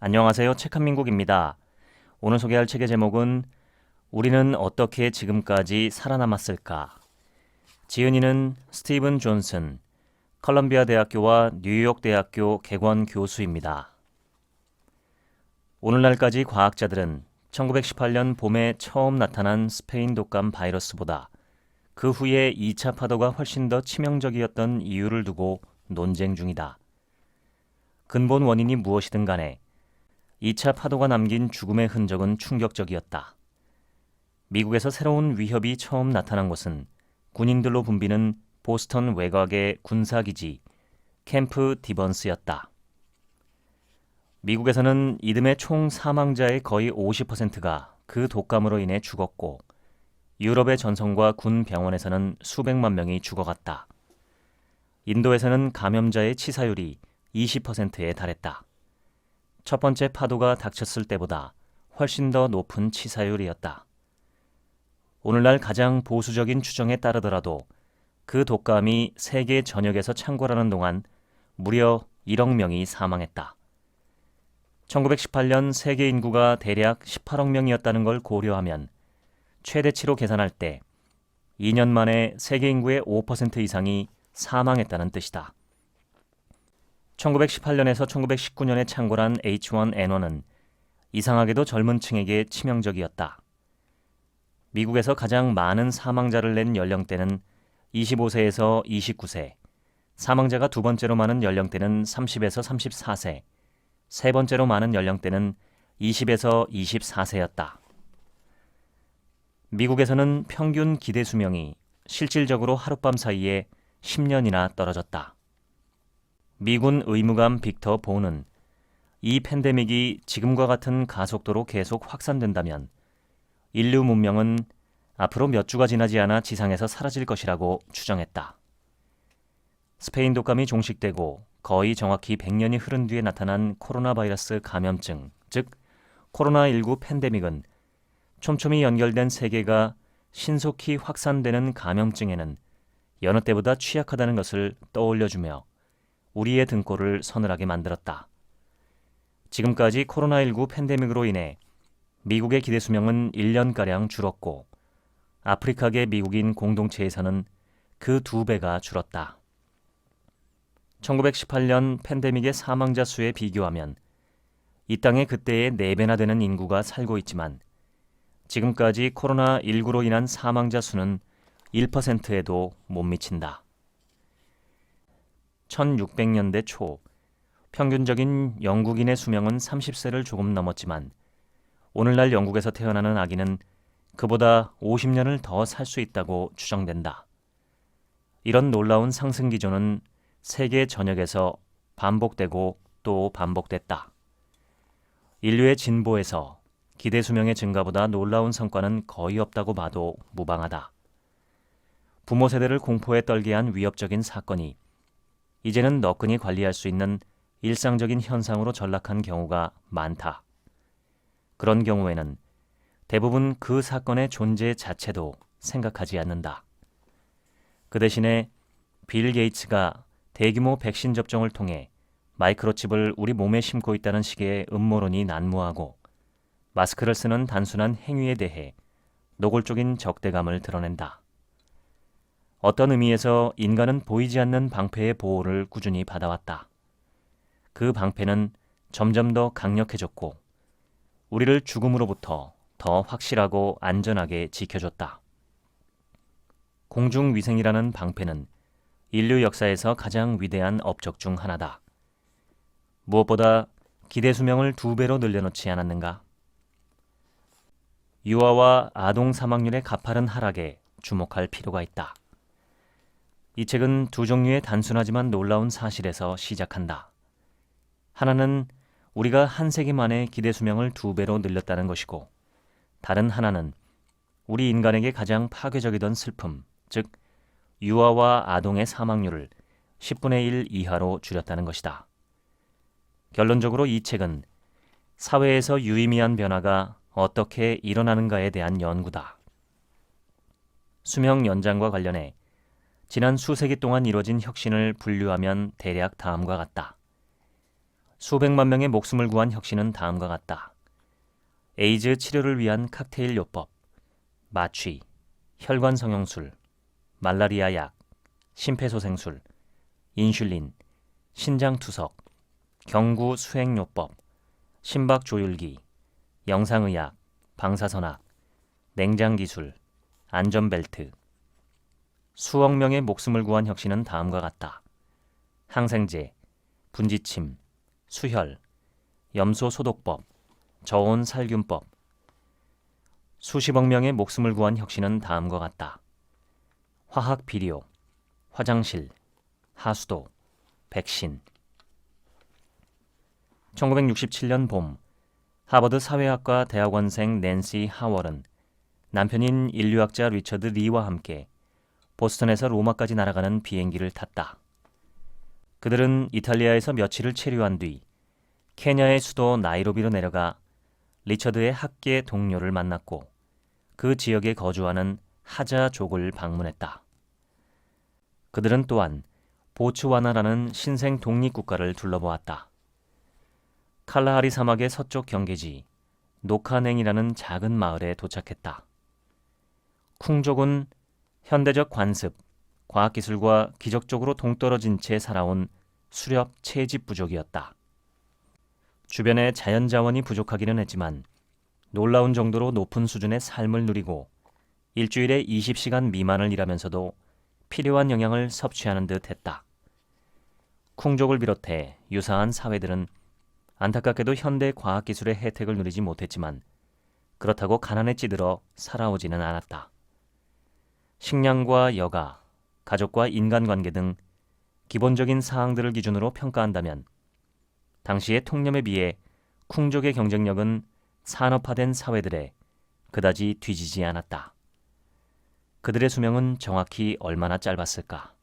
안녕하세요. 책 한민국입니다. 오늘 소개할 책의 제목은 우리는 어떻게 지금까지 살아남았을까? 지은이는 스티븐 존슨, 컬럼비아 대학교와 뉴욕 대학교 개관 교수입니다. 오늘날까지 과학자들은 1918년 봄에 처음 나타난 스페인 독감 바이러스보다 그 후에 2차 파도가 훨씬 더 치명적이었던 이유를 두고 논쟁 중이다. 근본 원인이 무엇이든 간에 2차 파도가 남긴 죽음의 흔적은 충격적이었다. 미국에서 새로운 위협이 처음 나타난 곳은 군인들로 붐비는 보스턴 외곽의 군사기지 캠프 디번스였다. 미국에서는 이듬해 총 사망자의 거의 50%가 그 독감으로 인해 죽었고 유럽의 전선과 군 병원에서는 수백만 명이 죽어갔다. 인도에서는 감염자의 치사율이 20%에 달했다. 첫 번째 파도가 닥쳤을 때보다 훨씬 더 높은 치사율이었다. 오늘날 가장 보수적인 추정에 따르더라도 그 독감이 세계 전역에서 창궐하는 동안 무려 1억 명이 사망했다. 1918년 세계 인구가 대략 18억 명이었다는 걸 고려하면 최대치로 계산할 때 2년 만에 세계 인구의 5% 이상이 사망했다는 뜻이다. 1918년에서 1919년에 창궐한 H1N1은 이상하게도 젊은 층에게 치명적이었다. 미국에서 가장 많은 사망자를 낸 연령대는 25세에서 29세, 사망자가 두 번째로 많은 연령대는 30에서 34세, 세 번째로 많은 연령대는 20에서 24세였다. 미국에서는 평균 기대 수명이 실질적으로 하룻밤 사이에 10년이나 떨어졌다. 미군 의무관 빅터 보는 이 팬데믹이 지금과 같은 가속도로 계속 확산된다면 인류 문명은 앞으로 몇 주가 지나지 않아 지상에서 사라질 것이라고 추정했다. 스페인 독감이 종식되고 거의 정확히 100년이 흐른 뒤에 나타난 코로나 바이러스 감염증, 즉 코로나19 팬데믹은 촘촘히 연결된 세계가 신속히 확산되는 감염증에는 여느 때보다 취약하다는 것을 떠올려주며 우리의 등골을 서늘하게 만들었다. 지금까지 코로나19 팬데믹으로 인해 미국의 기대 수명은 1년가량 줄었고 아프리카계 미국인 공동체에서는 그 2배가 줄었다. 1918년 팬데믹의 사망자 수에 비교하면 이 땅에 그때의 4배나 되는 인구가 살고 있지만 지금까지 코로나19로 인한 사망자 수는 1%에도 못 미친다. 1600년대 초 평균적인 영국인의 수명은 30세를 조금 넘었지만 오늘날 영국에서 태어나는 아기는 그보다 50년을 더 살 수 있다고 추정된다. 이런 놀라운 상승 기조는 세계 전역에서 반복되고 또 반복됐다. 인류의 진보에서 기대 수명의 증가보다 놀라운 성과는 거의 없다고 봐도 무방하다. 부모 세대를 공포에 떨게 한 위협적인 사건이 이제는 너끈히 관리할 수 있는 일상적인 현상으로 전락한 경우가 많다. 그런 경우에는 대부분 그 사건의 존재 자체도 생각하지 않는다. 그 대신에 빌 게이츠가 대규모 백신 접종을 통해 마이크로칩을 우리 몸에 심고 있다는 식의 음모론이 난무하고 마스크를 쓰는 단순한 행위에 대해 노골적인 적대감을 드러낸다. 어떤 의미에서 인간은 보이지 않는 방패의 보호를 꾸준히 받아왔다. 그 방패는 점점 더 강력해졌고 우리를 죽음으로부터 더 확실하고 안전하게 지켜줬다. 공중위생이라는 방패는 인류 역사에서 가장 위대한 업적 중 하나다. 무엇보다 기대 수명을 2배로 늘려놓지 않았는가? 유아와 아동 사망률의 가파른 하락에 주목할 필요가 있다. 이 책은 두 종류의 단순하지만 놀라운 사실에서 시작한다. 하나는 우리가 한 세기 만에 기대 수명을 2배로 늘렸다는 것이고 다른 하나는 우리 인간에게 가장 파괴적이던 슬픔, 즉 유아와 아동의 사망률을 10분의 1 이하로 줄였다는 것이다. 결론적으로 이 책은 사회에서 유의미한 변화가 어떻게 일어나는가에 대한 연구다. 수명 연장과 관련해 지난 수세기 동안 이뤄진 혁신을 분류하면 대략 다음과 같다. 수백만 명의 목숨을 구한 혁신은 다음과 같다. 에이즈 치료를 위한 칵테일 요법, 마취, 혈관 성형술, 말라리아 약, 심폐소생술, 인슐린, 신장 투석, 경구 수행요법, 심박 조율기, 영상의학, 방사선학, 냉장기술, 안전벨트. 수억 명의 목숨을 구한 혁신은 다음과 같다. 항생제, 분지침, 수혈, 염소 소독법, 저온 살균법. 수십억 명의 목숨을 구한 혁신은 다음과 같다. 화학 비료, 화장실, 하수도, 백신. 1967년 봄, 하버드 사회학과 대학원생 낸시 하월은 남편인 인류학자 리처드 리와 함께 보스턴에서 로마까지 날아가는 비행기를 탔다. 그들은 이탈리아에서 며칠을 체류한 뒤 케냐의 수도 나이로비로 내려가 리처드의 학계 동료를 만났고 그 지역에 거주하는 하자족을 방문했다. 그들은 또한 보츠와나라는 신생 독립국가를 둘러보았다. 칼라하리 사막의 서쪽 경계지 노카냉이라는 작은 마을에 도착했다. 쿵족은 현대적 관습, 과학기술과 기적적으로 동떨어진 채 살아온 수렵 채집 부족이었다. 주변에 자연자원이 부족하기는 했지만 놀라운 정도로 높은 수준의 삶을 누리고 일주일에 20시간 미만을 일하면서도 필요한 영양을 섭취하는 듯 했다. 쿵족을 비롯해 유사한 사회들은 안타깝게도 현대 과학기술의 혜택을 누리지 못했지만 그렇다고 가난에 찌들어 살아오지는 않았다. 식량과 여가, 가족과 인간관계 등 기본적인 사항들을 기준으로 평가한다면 당시의 통념에 비해 쿵족의 경쟁력은 산업화된 사회들에 그다지 뒤지지 않았다. 그들의 수명은 정확히 얼마나 짧았을까?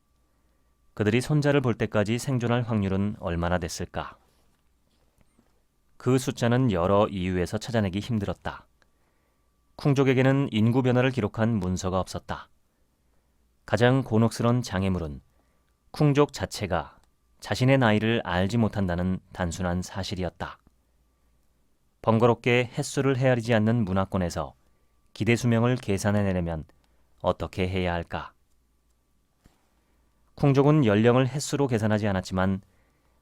그들이 손자를 볼 때까지 생존할 확률은 얼마나 됐을까? 그 숫자는 여러 이유에서 찾아내기 힘들었다. 쿵족에게는 인구 변화를 기록한 문서가 없었다. 가장 곤혹스러운 장애물은 쿵족 자체가 자신의 나이를 알지 못한다는 단순한 사실이었다. 번거롭게 햇수를 헤아리지 않는 문화권에서 기대 수명을 계산해내려면 어떻게 해야 할까? 쿵족은 연령을 햇수로 계산하지 않았지만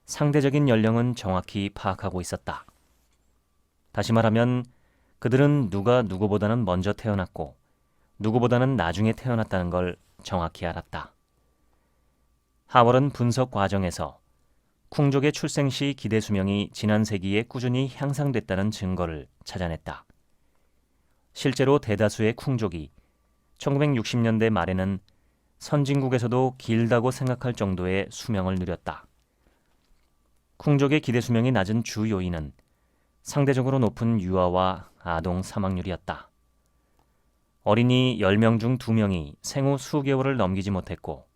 상대적인 연령은 정확히 파악하고 있었다. 다시 말하면 그들은 누가 누구보다는 먼저 태어났고 누구보다는 나중에 태어났다는 걸 정확히 알았다. 하월은 분석 과정에서 쿵족의 출생 시 기대 수명이 지난 세기에 꾸준히 향상됐다는 증거를 찾아냈다. 실제로 대다수의 쿵족이 1960년대 말에는 선진국에서도 길다고 생각할 정도의 수명을 누렸다. 쿵족의 기대 수명이 낮은 주 요인은 상대적으로 높은 유아와 아동 사망률이었다. 어린이 10명 중 2명이 생후 수개월을 넘기지 못했고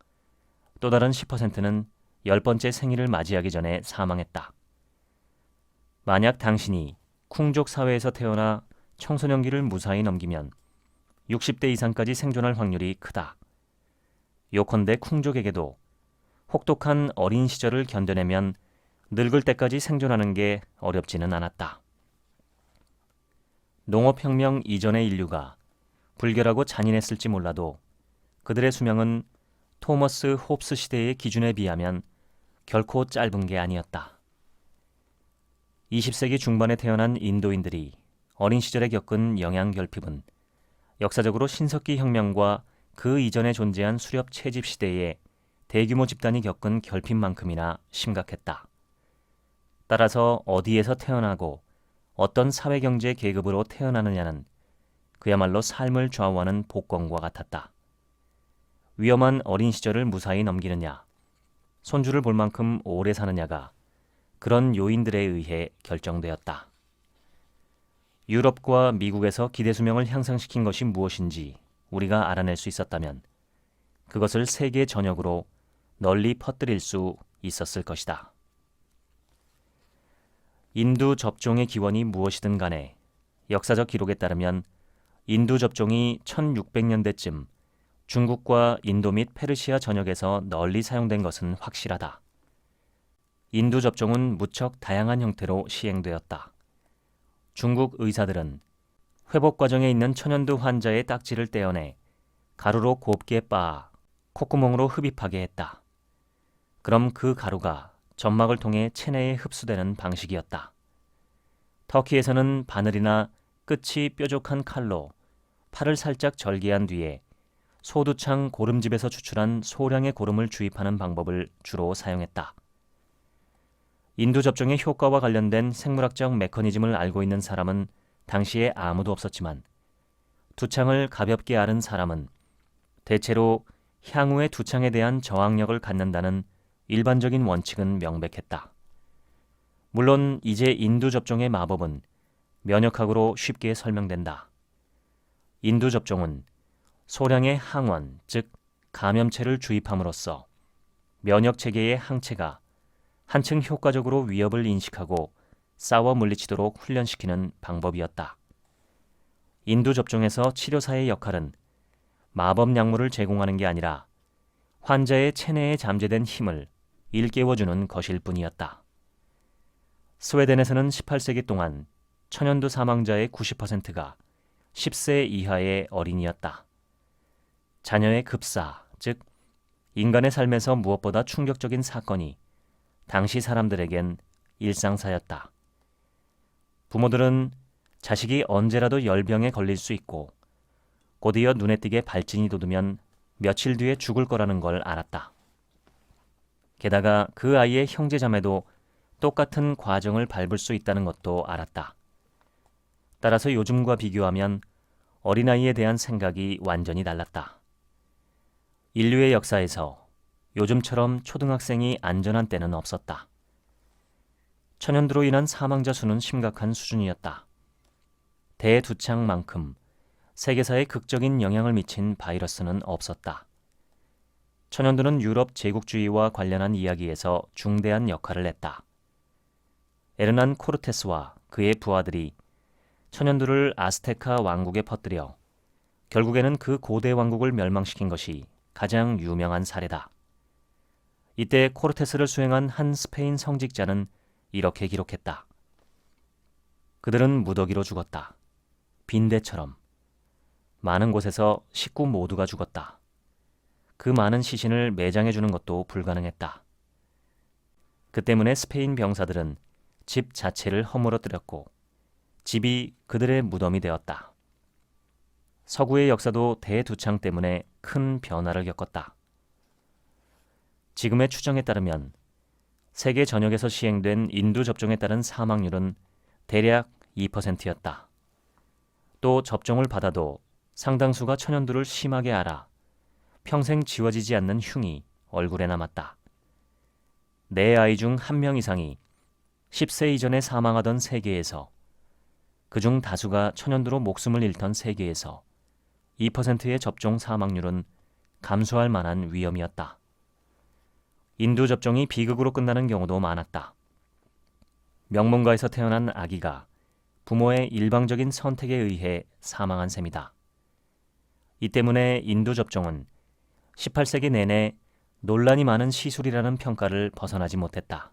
또 다른 10%는 10번째 생일을 맞이하기 전에 사망했다. 만약 당신이 쿵족 사회에서 태어나 청소년기를 무사히 넘기면 60대 이상까지 생존할 확률이 크다. 요컨대 쿵족에게도 혹독한 어린 시절을 견뎌내면 늙을 때까지 생존하는 게 어렵지는 않았다. 농업혁명 이전의 인류가 불결하고 잔인했을지 몰라도 그들의 수명은 토머스 홉스 시대의 기준에 비하면 결코 짧은 게 아니었다. 20세기 중반에 태어난 인도인들이 어린 시절에 겪은 영양 결핍은 역사적으로 신석기 혁명과 그 이전에 존재한 수렵 채집 시대에 대규모 집단이 겪은 결핍만큼이나 심각했다. 따라서 어디에서 태어나고 어떤 사회경제 계급으로 태어나느냐는 그야말로 삶을 좌우하는 복권과 같았다. 위험한 어린 시절을 무사히 넘기느냐, 손주를 볼 만큼 오래 사느냐가 그런 요인들에 의해 결정되었다. 유럽과 미국에서 기대 수명을 향상시킨 것이 무엇인지 우리가 알아낼 수 있었다면 그것을 세계 전역으로 널리 퍼뜨릴 수 있었을 것이다. 인두 접종의 기원이 무엇이든 간에 역사적 기록에 따르면 인두 접종이 1600년대쯤 중국과 인도 및 페르시아 전역에서 널리 사용된 것은 확실하다. 인두 접종은 무척 다양한 형태로 시행되었다. 중국 의사들은 회복 과정에 있는 천연두 환자의 딱지를 떼어내 가루로 곱게 빻아 콧구멍으로 흡입하게 했다. 그럼 그 가루가 점막을 통해 체내에 흡수되는 방식이었다. 터키에서는 바늘이나 끝이 뾰족한 칼로 팔을 살짝 절개한 뒤에 소두창 고름집에서 추출한 소량의 고름을 주입하는 방법을 주로 사용했다. 인두 접종의 효과와 관련된 생물학적 메커니즘을 알고 있는 사람은 당시에 아무도 없었지만 두창을 가볍게 앓은 사람은 대체로 향후의 두창에 대한 저항력을 갖는다는 일반적인 원칙은 명백했다. 물론 이제 인두 접종의 마법은 면역학으로 쉽게 설명된다. 인두 접종은 소량의 항원, 즉 감염체를 주입함으로써 면역 체계의 항체가 한층 효과적으로 위협을 인식하고 싸워 물리치도록 훈련시키는 방법이었다. 인두 접종에서 치료사의 역할은 마법 약물을 제공하는 게 아니라 환자의 체내에 잠재된 힘을 일깨워주는 것일 뿐이었다. 스웨덴에서는 18세기 동안 천연두 사망자의 90%가 10세 이하의 어린이였다. 자녀의 급사, 즉 인간의 삶에서 무엇보다 충격적인 사건이 당시 사람들에겐 일상사였다. 부모들은 자식이 언제라도 열병에 걸릴 수 있고 곧이어 눈에 띄게 발진이 돋으면 며칠 뒤에 죽을 거라는 걸 알았다. 게다가 그 아이의 형제자매도 똑같은 과정을 밟을 수 있다는 것도 알았다. 따라서 요즘과 비교하면 어린아이에 대한 생각이 완전히 달랐다. 인류의 역사에서 요즘처럼 초등학생이 안전한 때는 없었다. 천연두로 인한 사망자 수는 심각한 수준이었다. 대두창만큼 세계사에 극적인 영향을 미친 바이러스는 없었다. 천연두는 유럽 제국주의와 관련한 이야기에서 중대한 역할을 했다. 에르난 코르테스와 그의 부하들이 천연두를 아스테카 왕국에 퍼뜨려 결국에는 그 고대 왕국을 멸망시킨 것이 가장 유명한 사례다. 이때 코르테스를 수행한 한 스페인 성직자는 이렇게 기록했다. 그들은 무더기로 죽었다. 빈대처럼. 많은 곳에서 식구 모두가 죽었다. 그 많은 시신을 매장해주는 것도 불가능했다. 그 때문에 스페인 병사들은 집 자체를 허물어뜨렸고 집이 그들의 무덤이 되었다. 서구의 역사도 대두창 때문에 큰 변화를 겪었다. 지금의 추정에 따르면 세계 전역에서 시행된 인두 접종에 따른 사망률은 대략 2%였다. 또 접종을 받아도 상당수가 천연두를 심하게 앓아 평생 지워지지 않는 흉이 얼굴에 남았다. 4아이 중 1명 이상이 10세 이전에 사망하던 세계에서 그중 다수가 천연두로 목숨을 잃던 세계에서 2%의 접종 사망률은 감소할 만한 위험이었다. 인두 접종이 비극으로 끝나는 경우도 많았다. 명문가에서 태어난 아기가 부모의 일방적인 선택에 의해 사망한 셈이다. 이 때문에 인두 접종은 18세기 내내 논란이 많은 시술이라는 평가를 벗어나지 못했다.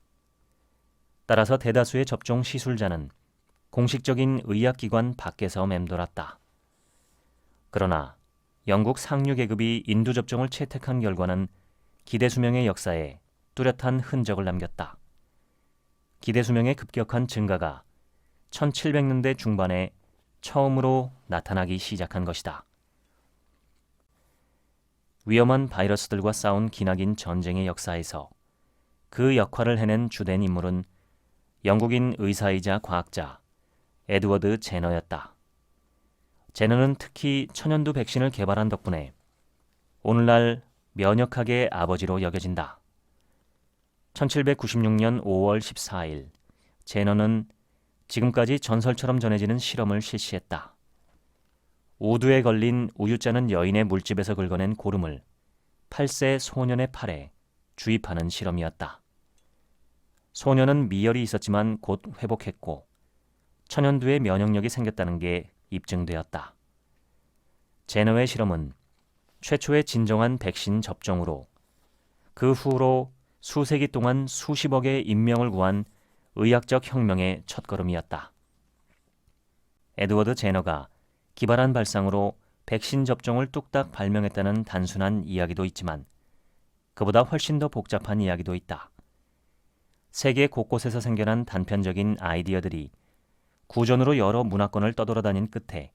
따라서 대다수의 접종 시술자는 공식적인 의학기관 밖에서 맴돌았다. 그러나 영국 상류 계급이 인두 접종을 채택한 결과는 기대수명의 역사에 뚜렷한 흔적을 남겼다. 기대수명의 급격한 증가가 1700년대 중반에 처음으로 나타나기 시작한 것이다. 위험한 바이러스들과 싸운 기나긴 전쟁의 역사에서 그 역할을 해낸 주된 인물은 영국인 의사이자 과학자 에드워드 제너였다. 제너는 특히 천연두 백신을 개발한 덕분에 오늘날 면역학의 아버지로 여겨진다. 1796년 5월 14일 제너는 지금까지 전설처럼 전해지는 실험을 실시했다. 우두에 걸린 우유짜는 여인의 물집에서 긁어낸 고름을 8세 소년의 팔에 주입하는 실험이었다. 소년은 미열이 있었지만 곧 회복했고 천연두의 면역력이 생겼다는 게 입증되었다. 제너의 실험은 최초의 진정한 백신 접종으로 그 후로 수세기 동안 수십억의 인명을 구한 의학적 혁명의 첫걸음이었다. 에드워드 제너가 기발한 발상으로 백신 접종을 뚝딱 발명했다는 단순한 이야기도 있지만 그보다 훨씬 더 복잡한 이야기도 있다. 세계 곳곳에서 생겨난 단편적인 아이디어들이 구전으로 여러 문화권을 떠돌아다닌 끝에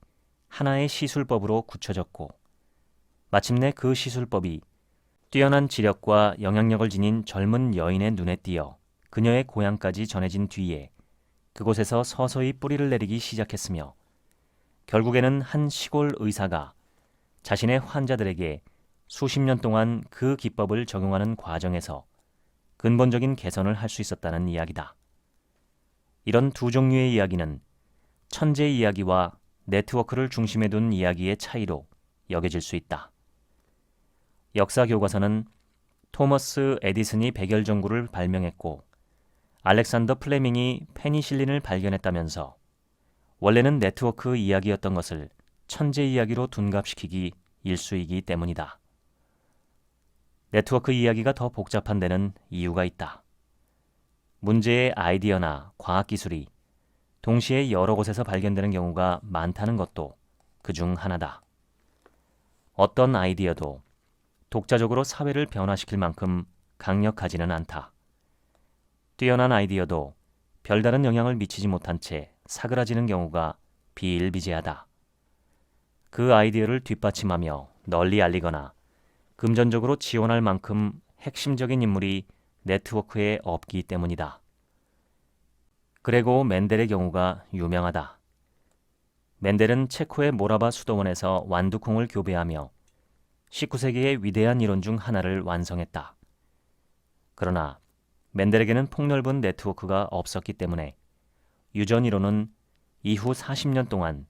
하나의 시술법으로 굳혀졌고 마침내 그 시술법이 뛰어난 지력과 영향력을 지닌 젊은 여인의 눈에 띄어 그녀의 고향까지 전해진 뒤에 그곳에서 서서히 뿌리를 내리기 시작했으며 결국에는 한 시골 의사가 자신의 환자들에게 수십 년 동안 그 기법을 적용하는 과정에서 근본적인 개선을 할 수 있었다는 이야기다. 이런 두 종류의 이야기는 천재 이야기와 네트워크를 중심에 둔 이야기의 차이로 여겨질 수 있다. 역사 교과서는 토머스 에디슨이 백열전구를 발명했고 알렉산더 플레밍이 페니실린을 발견했다면서 원래는 네트워크 이야기였던 것을 천재 이야기로 둔갑시키기 일쑤이기 때문이다. 네트워크 이야기가 더 복잡한 데는 이유가 있다. 문제의 아이디어나 과학기술이 동시에 여러 곳에서 발견되는 경우가 많다는 것도 그중 하나다. 어떤 아이디어도 독자적으로 사회를 변화시킬 만큼 강력하지는 않다. 뛰어난 아이디어도 별다른 영향을 미치지 못한 채 사그라지는 경우가 비일비재하다. 그 아이디어를 뒷받침하며 널리 알리거나 금전적으로 지원할 만큼 핵심적인 인물이 네트워크에 없기 때문이다. 그레고 멘델의 경우가 유명하다. 멘델은 체코의 모라바 수도원에서 완두콩을 교배하며 19세기의 위대한 이론 중 하나를 완성했다. 그러나 멘델에게는 폭넓은 네트워크가 없었기 때문에 유전 이론은 이후 40년 동안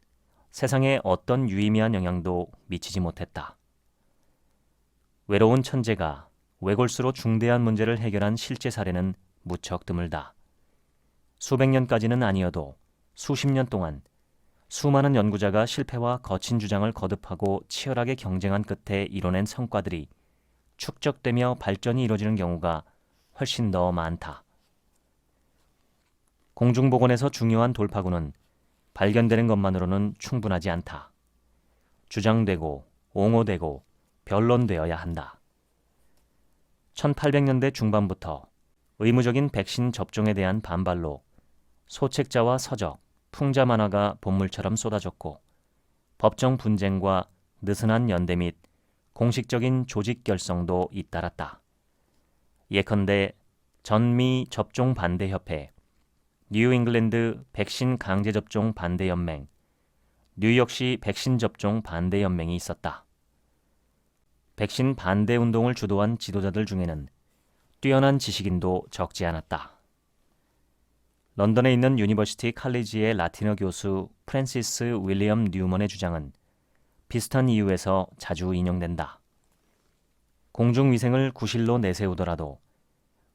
세상에 어떤 유의미한 영향도 미치지 못했다. 외로운 천재가 외골수로 중대한 문제를 해결한 실제 사례는 무척 드물다. 수백 년까지는 아니어도 수십 년 동안 수많은 연구자가 실패와 거친 주장을 거듭하고 치열하게 경쟁한 끝에 이뤄낸 성과들이 축적되며 발전이 이루어지는 경우가 훨씬 더 많다. 공중보건에서 중요한 돌파구는 발견되는 것만으로는 충분하지 않다. 주장되고 옹호되고 변론되어야 한다. 1800년대 중반부터 의무적인 백신 접종에 대한 반발로 소책자와 서적, 풍자 만화가 본물처럼 쏟아졌고 법정 분쟁과 느슨한 연대 및 공식적인 조직 결성도 잇따랐다. 예컨대 전미 접종 반대 협회, 뉴 잉글랜드 백신 강제 접종 반대 연맹, 뉴욕시 백신 접종 반대 연맹이 있었다. 백신 반대 운동을 주도한 지도자들 중에는 뛰어난 지식인도 적지 않았다. 런던에 있는 유니버시티 칼리지의 라틴어 교수 프랜시스 윌리엄 뉴먼의 주장은 비슷한 이유에서 자주 인용된다. 공중위생을 구실로 내세우더라도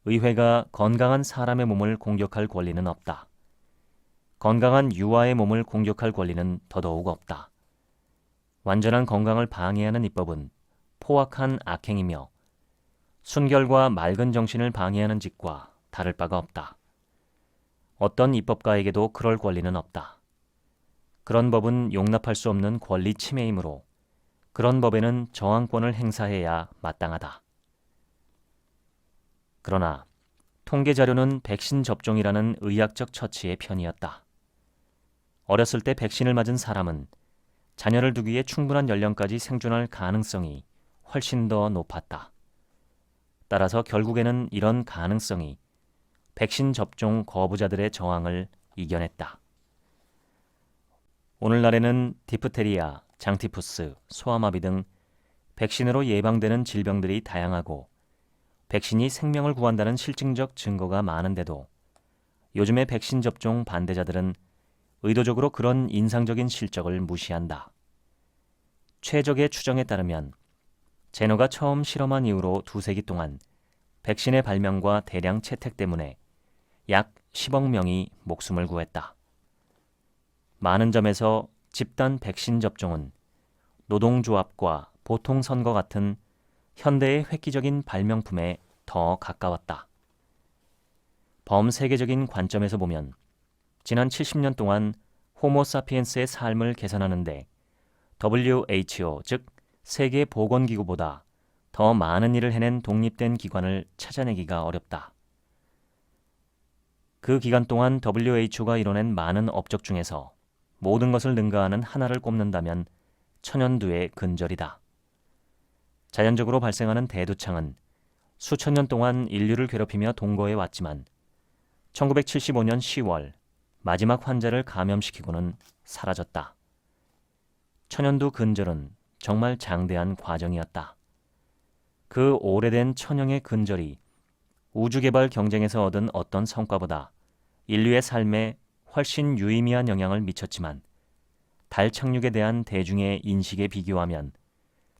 의회가 건강한 사람의 몸을 공격할 권리는 없다. 건강한 유아의 몸을 공격할 권리는 더더욱 없다. 완전한 건강을 방해하는 입법은 포악한 악행이며 순결과 맑은 정신을 방해하는 짓과 다를 바가 없다. 어떤 입법가에게도 그럴 권리는 없다. 그런 법은 용납할 수 없는 권리 침해이므로 그런 법에는 저항권을 행사해야 마땅하다. 그러나 통계 자료는 백신 접종이라는 의학적 처치의 편이었다. 어렸을 때 백신을 맞은 사람은 자녀를 두기에 충분한 연령까지 생존할 가능성이 훨씬 더 높았다. 따라서 결국에는 이런 가능성이 백신 접종 거부자들의 저항을 이겨냈다. 오늘날에는 디프테리아, 장티푸스, 소아마비 등 백신으로 예방되는 질병들이 다양하고 백신이 생명을 구한다는 실증적 증거가 많은데도 요즘의 백신 접종 반대자들은 의도적으로 그런 인상적인 실적을 무시한다. 최적의 추정에 따르면 제너가 처음 실험한 이후로 2세기 동안 백신의 발명과 대량 채택 때문에 약 10억 명이 목숨을 구했다. 많은 점에서 집단 백신 접종은 노동조합과 보통선거 같은 현대의 획기적인 발명품에 더 가까웠다. 범세계적인 관점에서 보면 지난 70년 동안 호모사피엔스의 삶을 개선하는데 WHO, 즉 세계보건기구보다 더 많은 일을 해낸 독립된 기관을 찾아내기가 어렵다. 그 기간 동안 WHO가 이뤄낸 많은 업적 중에서 모든 것을 능가하는 하나를 꼽는다면 천연두의 근절이다. 자연적으로 발생하는 대두창은 수천 년 동안 인류를 괴롭히며 동거해 왔지만 1975년 10월 마지막 환자를 감염시키고는 사라졌다. 천연두 근절은 정말 장대한 과정이었다. 그 오래된 천연의 근절이 우주개발 경쟁에서 얻은 어떤 성과보다 인류의 삶에 훨씬 유의미한 영향을 미쳤지만 달 착륙에 대한 대중의 인식에 비교하면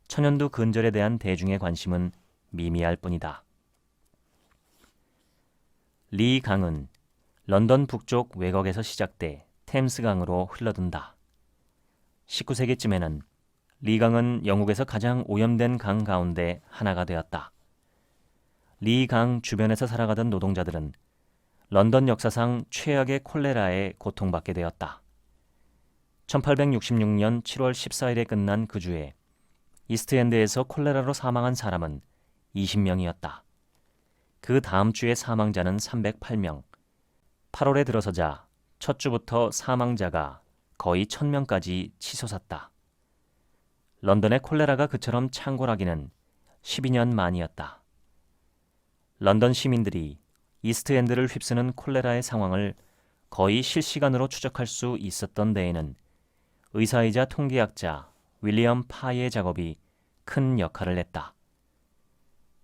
천연두 근절에 대한 대중의 관심은 미미할 뿐이다. 리 강은 런던 북쪽 외곽에서 시작돼 템스강으로 흘러든다. 19세기쯤에는 리 강은 영국에서 가장 오염된 강 가운데 하나가 되었다. 리 강 주변에서 살아가던 노동자들은 런던 역사상 최악의 콜레라에 고통받게 되었다. 1866년 7월 14일에 끝난 그 주에 이스트엔드에서 콜레라로 사망한 사람은 20명이었다. 그 다음 주에 사망자는 308명. 8월에 들어서자 첫 주부터 사망자가 거의 1000명까지 치솟았다. 런던의 콜레라가 그처럼 창궐하기는 12년 만이었다. 런던 시민들이 이스트엔드를 휩쓰는 콜레라의 상황을 거의 실시간으로 추적할 수 있었던 데에는 의사이자 통계학자 윌리엄 파의 작업이 큰 역할을 했다.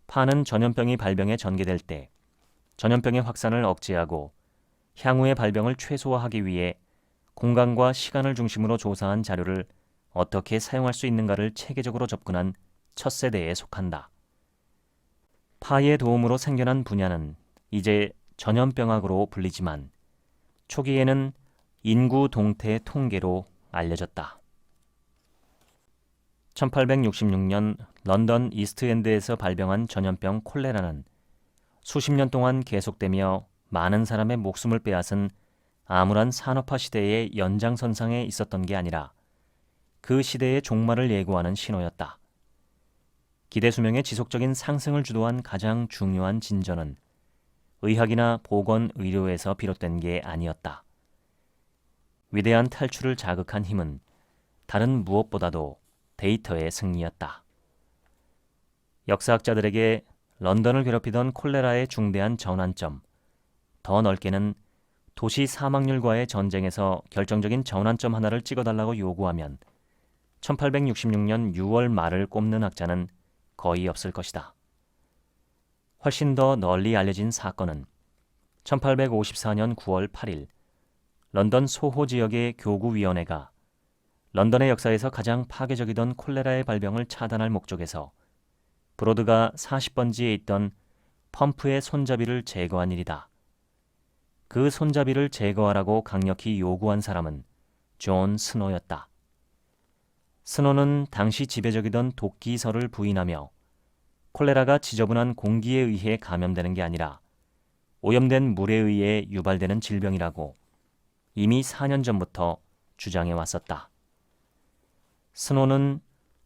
파는 전염병이 발병에 전개될 때 전염병의 확산을 억제하고 향후의 발병을 최소화하기 위해 공간과 시간을 중심으로 조사한 자료를 어떻게 사용할 수 있는가를 체계적으로 접근한 첫 세대에 속한다. 파의 도움으로 생겨난 분야는 이제 전염병학으로 불리지만 초기에는 인구 동태 통계로 알려졌다. 1866년 런던 이스트엔드에서 발병한 전염병 콜레라는 수십 년 동안 계속되며 많은 사람의 목숨을 빼앗은 암울한 산업화 시대의 연장선상에 있었던 게 아니라 그 시대의 종말을 예고하는 신호였다. 기대 수명의 지속적인 상승을 주도한 가장 중요한 진전은 의학이나 보건 의료에서 비롯된 게 아니었다. 위대한 탈출을 자극한 힘은 다른 무엇보다도 데이터의 승리였다. 역사학자들에게 런던을 괴롭히던 콜레라의 중대한 전환점, 더 넓게는 도시 사망률과의 전쟁에서 결정적인 전환점 하나를 찍어달라고 요구하면 1866년 6월 말을 꼽는 학자는 거의 없을 것이다. 훨씬 더 널리 알려진 사건은 1854년 9월 8일 런던 소호 지역의 교구위원회가 런던의 역사에서 가장 파괴적이던 콜레라의 발병을 차단할 목적에서 브로드가 40번지에 있던 펌프의 손잡이를 제거한 일이다. 그 손잡이를 제거하라고 강력히 요구한 사람은 존 스노였다. 스노는 당시 지배적이던 독기설을 부인하며 콜레라가 지저분한 공기에 의해 감염되는 게 아니라 오염된 물에 의해 유발되는 질병이라고 이미 4년 전부터 주장해 왔었다. 스노는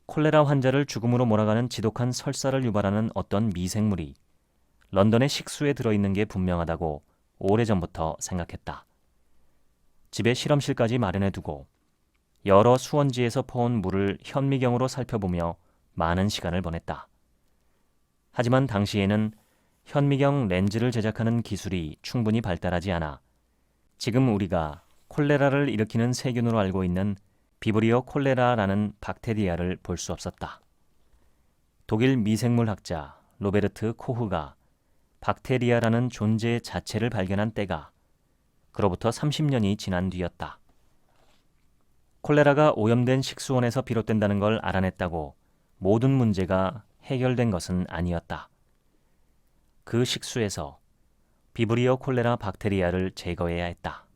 콜레라 환자를 죽음으로 몰아가는 지독한 설사를 유발하는 어떤 미생물이 런던의 식수에 들어있는 게 분명하다고 오래전부터 생각했다. 집에 실험실까지 마련해두고 여러 수원지에서 퍼온 물을 현미경으로 살펴보며 많은 시간을 보냈다. 하지만 당시에는 현미경 렌즈를 제작하는 기술이 충분히 발달하지 않아 지금 우리가 콜레라를 일으키는 세균으로 알고 있는 비브리오 콜레라라는 박테리아를 볼 수 없었다. 독일 미생물학자 로베르트 코흐가 박테리아라는 존재 자체를 발견한 때가 그로부터 30년이 지난 뒤였다. 콜레라가 오염된 식수원에서 비롯된다는 걸 알아냈다고 모든 문제가 해결된 것은 아니었다. 그 식수에서 비브리오 콜레라 박테리아를 제거해야 했다.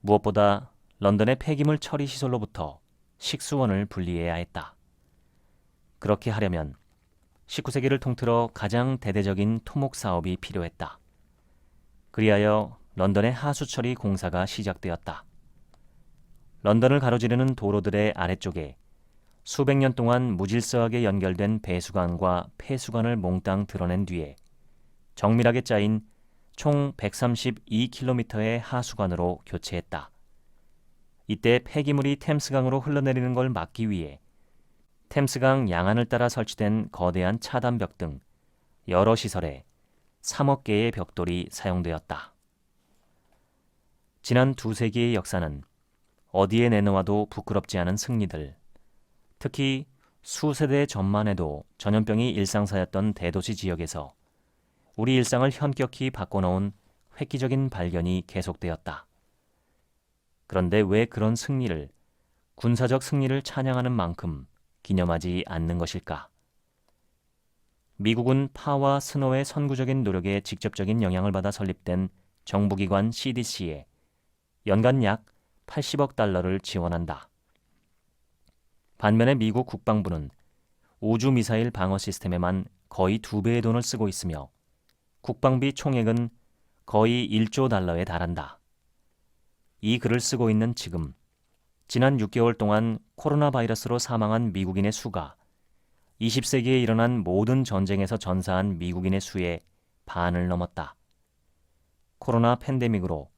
무엇보다 런던의 폐기물 처리 시설로부터 식수원을 분리해야 했다. 그렇게 하려면 19세기를 통틀어 가장 대대적인 토목 사업이 필요했다. 그리하여 런던의 하수처리 공사가 시작되었다. 런던을 가로지르는 도로들의 아래쪽에 수백 년 동안 무질서하게 연결된 배수관과 폐수관을 몽땅 드러낸 뒤에 정밀하게 짜인 총 132km의 하수관으로 교체했다. 이때 폐기물이 템스강으로 흘러내리는 걸 막기 위해 템스강 양안을 따라 설치된 거대한 차단벽 등 여러 시설에 3억 개의 벽돌이 사용되었다. 지난 두세기의 역사는 어디에 내놓아도 부끄럽지 않은 승리들, 특히 수세대 전만 해도 전염병이 일상사였던 대도시 지역에서 우리 일상을 현격히 바꿔놓은 획기적인 발견이 계속되었다. 그런데 왜 그런 승리를, 군사적 승리를 찬양하는 만큼 기념하지 않는 것일까? 미국은 파와 스노의 선구적인 노력에 직접적인 영향을 받아 설립된 정부기관 CDC에 연간 약 80억 달러를 지원한다. 반면에 미국 국방부는 우주 미사일 방어 시스템에만 거의 2배의 돈을 쓰고 있으며 국방비 총액은 거의 1조 달러에 달한다. 이 글을 쓰고 있는 지금, 지난 6개월 동안 코로나 바이러스로 사망한 미국인의 수가 20세기에 일어난 모든 전쟁에서 전사한 미국인의 수의 반을 넘었다. 코로나 팬데믹으로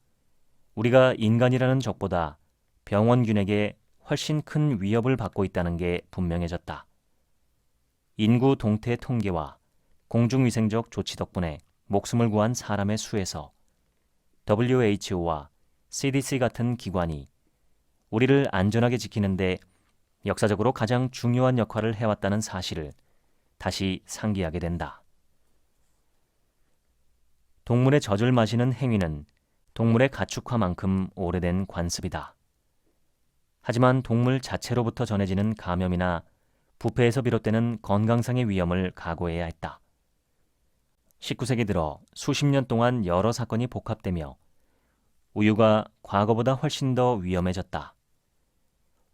우리가 인간이라는 적보다 병원균에게 훨씬 큰 위협을 받고 있다는 게 분명해졌다. 인구 동태 통계와 공중위생적 조치 덕분에 목숨을 구한 사람의 수에서 WHO와 CDC 같은 기관이 우리를 안전하게 지키는데 역사적으로 가장 중요한 역할을 해왔다는 사실을 다시 상기하게 된다. 동물의 젖을 마시는 행위는 동물의 가축화만큼 오래된 관습이다. 하지만 동물 자체로부터 전해지는 감염이나 부패에서 비롯되는 건강상의 위험을 각오해야 했다. 19세기 들어 수십 년 동안 여러 사건이 복합되며 우유가 과거보다 훨씬 더 위험해졌다.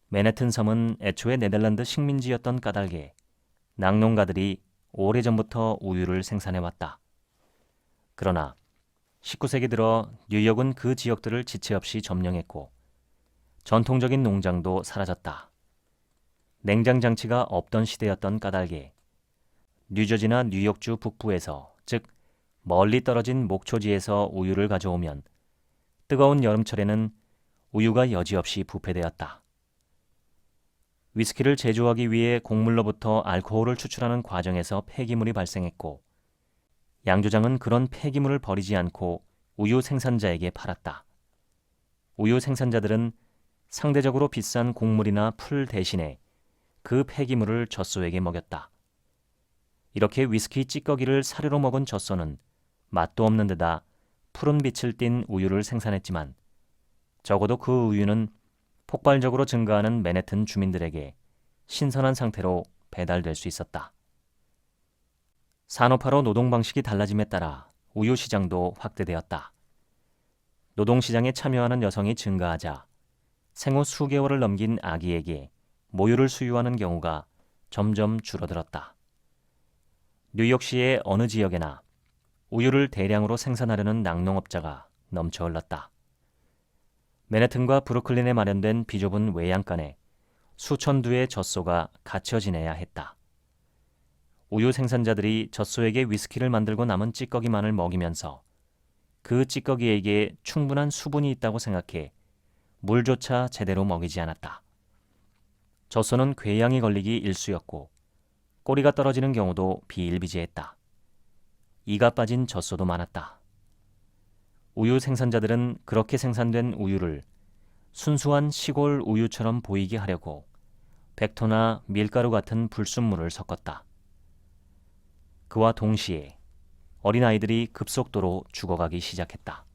맨해튼 섬은 애초에 네덜란드 식민지였던 까닭에 낙농가들이 오래전부터 우유를 생산해왔다. 그러나 19세기 들어 뉴욕은 그 지역들을 지체 없이 점령했고 전통적인 농장도 사라졌다. 냉장 장치가 없던 시대였던 까닭에 뉴저지나 뉴욕주 북부에서, 즉 멀리 떨어진 목초지에서 우유를 가져오면 뜨거운 여름철에는 우유가 여지없이 부패되었다. 위스키를 제조하기 위해 곡물로부터 알코올을 추출하는 과정에서 폐기물이 발생했고 양조장은 그런 폐기물을 버리지 않고 우유 생산자에게 팔았다. 우유 생산자들은 상대적으로 비싼 곡물이나 풀 대신에 그 폐기물을 젖소에게 먹였다. 이렇게 위스키 찌꺼기를 사료로 먹은 젖소는 맛도 없는 데다 푸른 빛을 띤 우유를 생산했지만 적어도 그 우유는 폭발적으로 증가하는 맨해튼 주민들에게 신선한 상태로 배달될 수 있었다. 산업화로 노동 방식이 달라짐에 따라 우유 시장도 확대되었다. 노동시장에 참여하는 여성이 증가하자 생후 수개월을 넘긴 아기에게 모유를 수유하는 경우가 점점 줄어들었다. 뉴욕시의 어느 지역에나 우유를 대량으로 생산하려는 낙농업자가 넘쳐 흘렀다. 맨해튼과 브루클린에 마련된 비좁은 외양간에 수천 두의 젖소가 갇혀 지내야 했다. 우유 생산자들이 젖소에게 위스키를 만들고 남은 찌꺼기만을 먹이면서 그 찌꺼기에게 충분한 수분이 있다고 생각해 물조차 제대로 먹이지 않았다. 젖소는 궤양이 걸리기 일쑤였고 꼬리가 떨어지는 경우도 비일비재했다. 이가 빠진 젖소도 많았다. 우유 생산자들은 그렇게 생산된 우유를 순수한 시골 우유처럼 보이게 하려고 백토나 밀가루 같은 불순물을 섞었다. 그와 동시에 어린아이들이 급속도로 죽어가기 시작했다.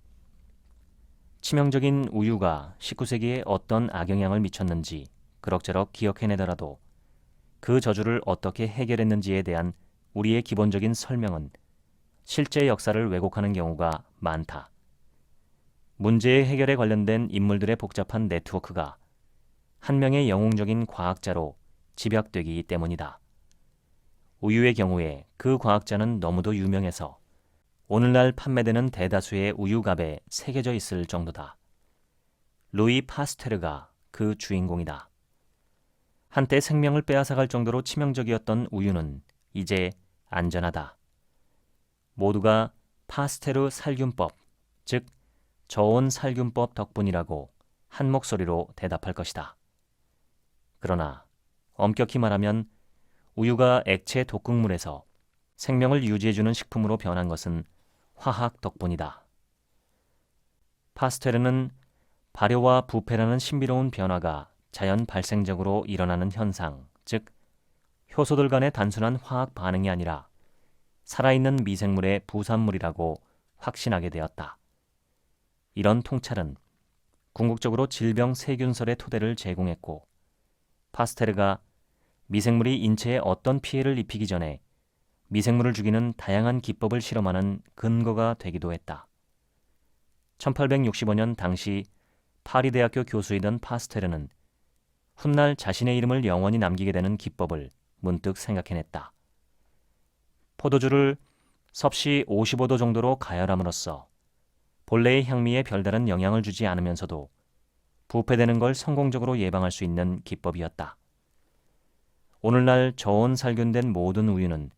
치명적인 우유가 19세기에 어떤 악영향을 미쳤는지 그럭저럭 기억해내더라도 그 저주를 어떻게 해결했는지에 대한 우리의 기본적인 설명은 실제 역사를 왜곡하는 경우가 많다. 문제의 해결에 관련된 인물들의 복잡한 네트워크가 한 명의 영웅적인 과학자로 집약되기 때문이다. 우유의 경우에 그 과학자는 너무도 유명해서 오늘날 판매되는 대다수의 우유갑에 새겨져 있을 정도다. 루이 파스테르가 그 주인공이다. 한때 생명을 빼앗아갈 정도로 치명적이었던 우유는 이제 안전하다. 모두가 파스테르 살균법, 즉 저온 살균법 덕분이라고 한 목소리로 대답할 것이다. 그러나 엄격히 말하면 우유가 액체 독극물에서 생명을 유지해주는 식품으로 변한 것은 화학 덕분이다. 파스테르는 발효와 부패라는 신비로운 변화가 자연 발생적으로 일어나는 현상, 즉 효소들 간의 단순한 화학 반응이 아니라 살아있는 미생물의 부산물이라고 확신하게 되었다. 이런 통찰은 궁극적으로 질병 세균설의 토대를 제공했고, 파스테르가 미생물이 인체에 어떤 피해를 입히기 전에 미생물을 죽이는 다양한 기법을 실험하는 근거가 되기도 했다. 1865년 당시 파리 대학교 교수이던 파스테르는 훗날 자신의 이름을 영원히 남기게 되는 기법을 문득 생각해냈다. 포도주를 섭씨 55도 정도로 가열함으로써 본래의 향미에 별다른 영향을 주지 않으면서도 부패되는 걸 성공적으로 예방할 수 있는 기법이었다. 오늘날 저온 살균된 모든 우유는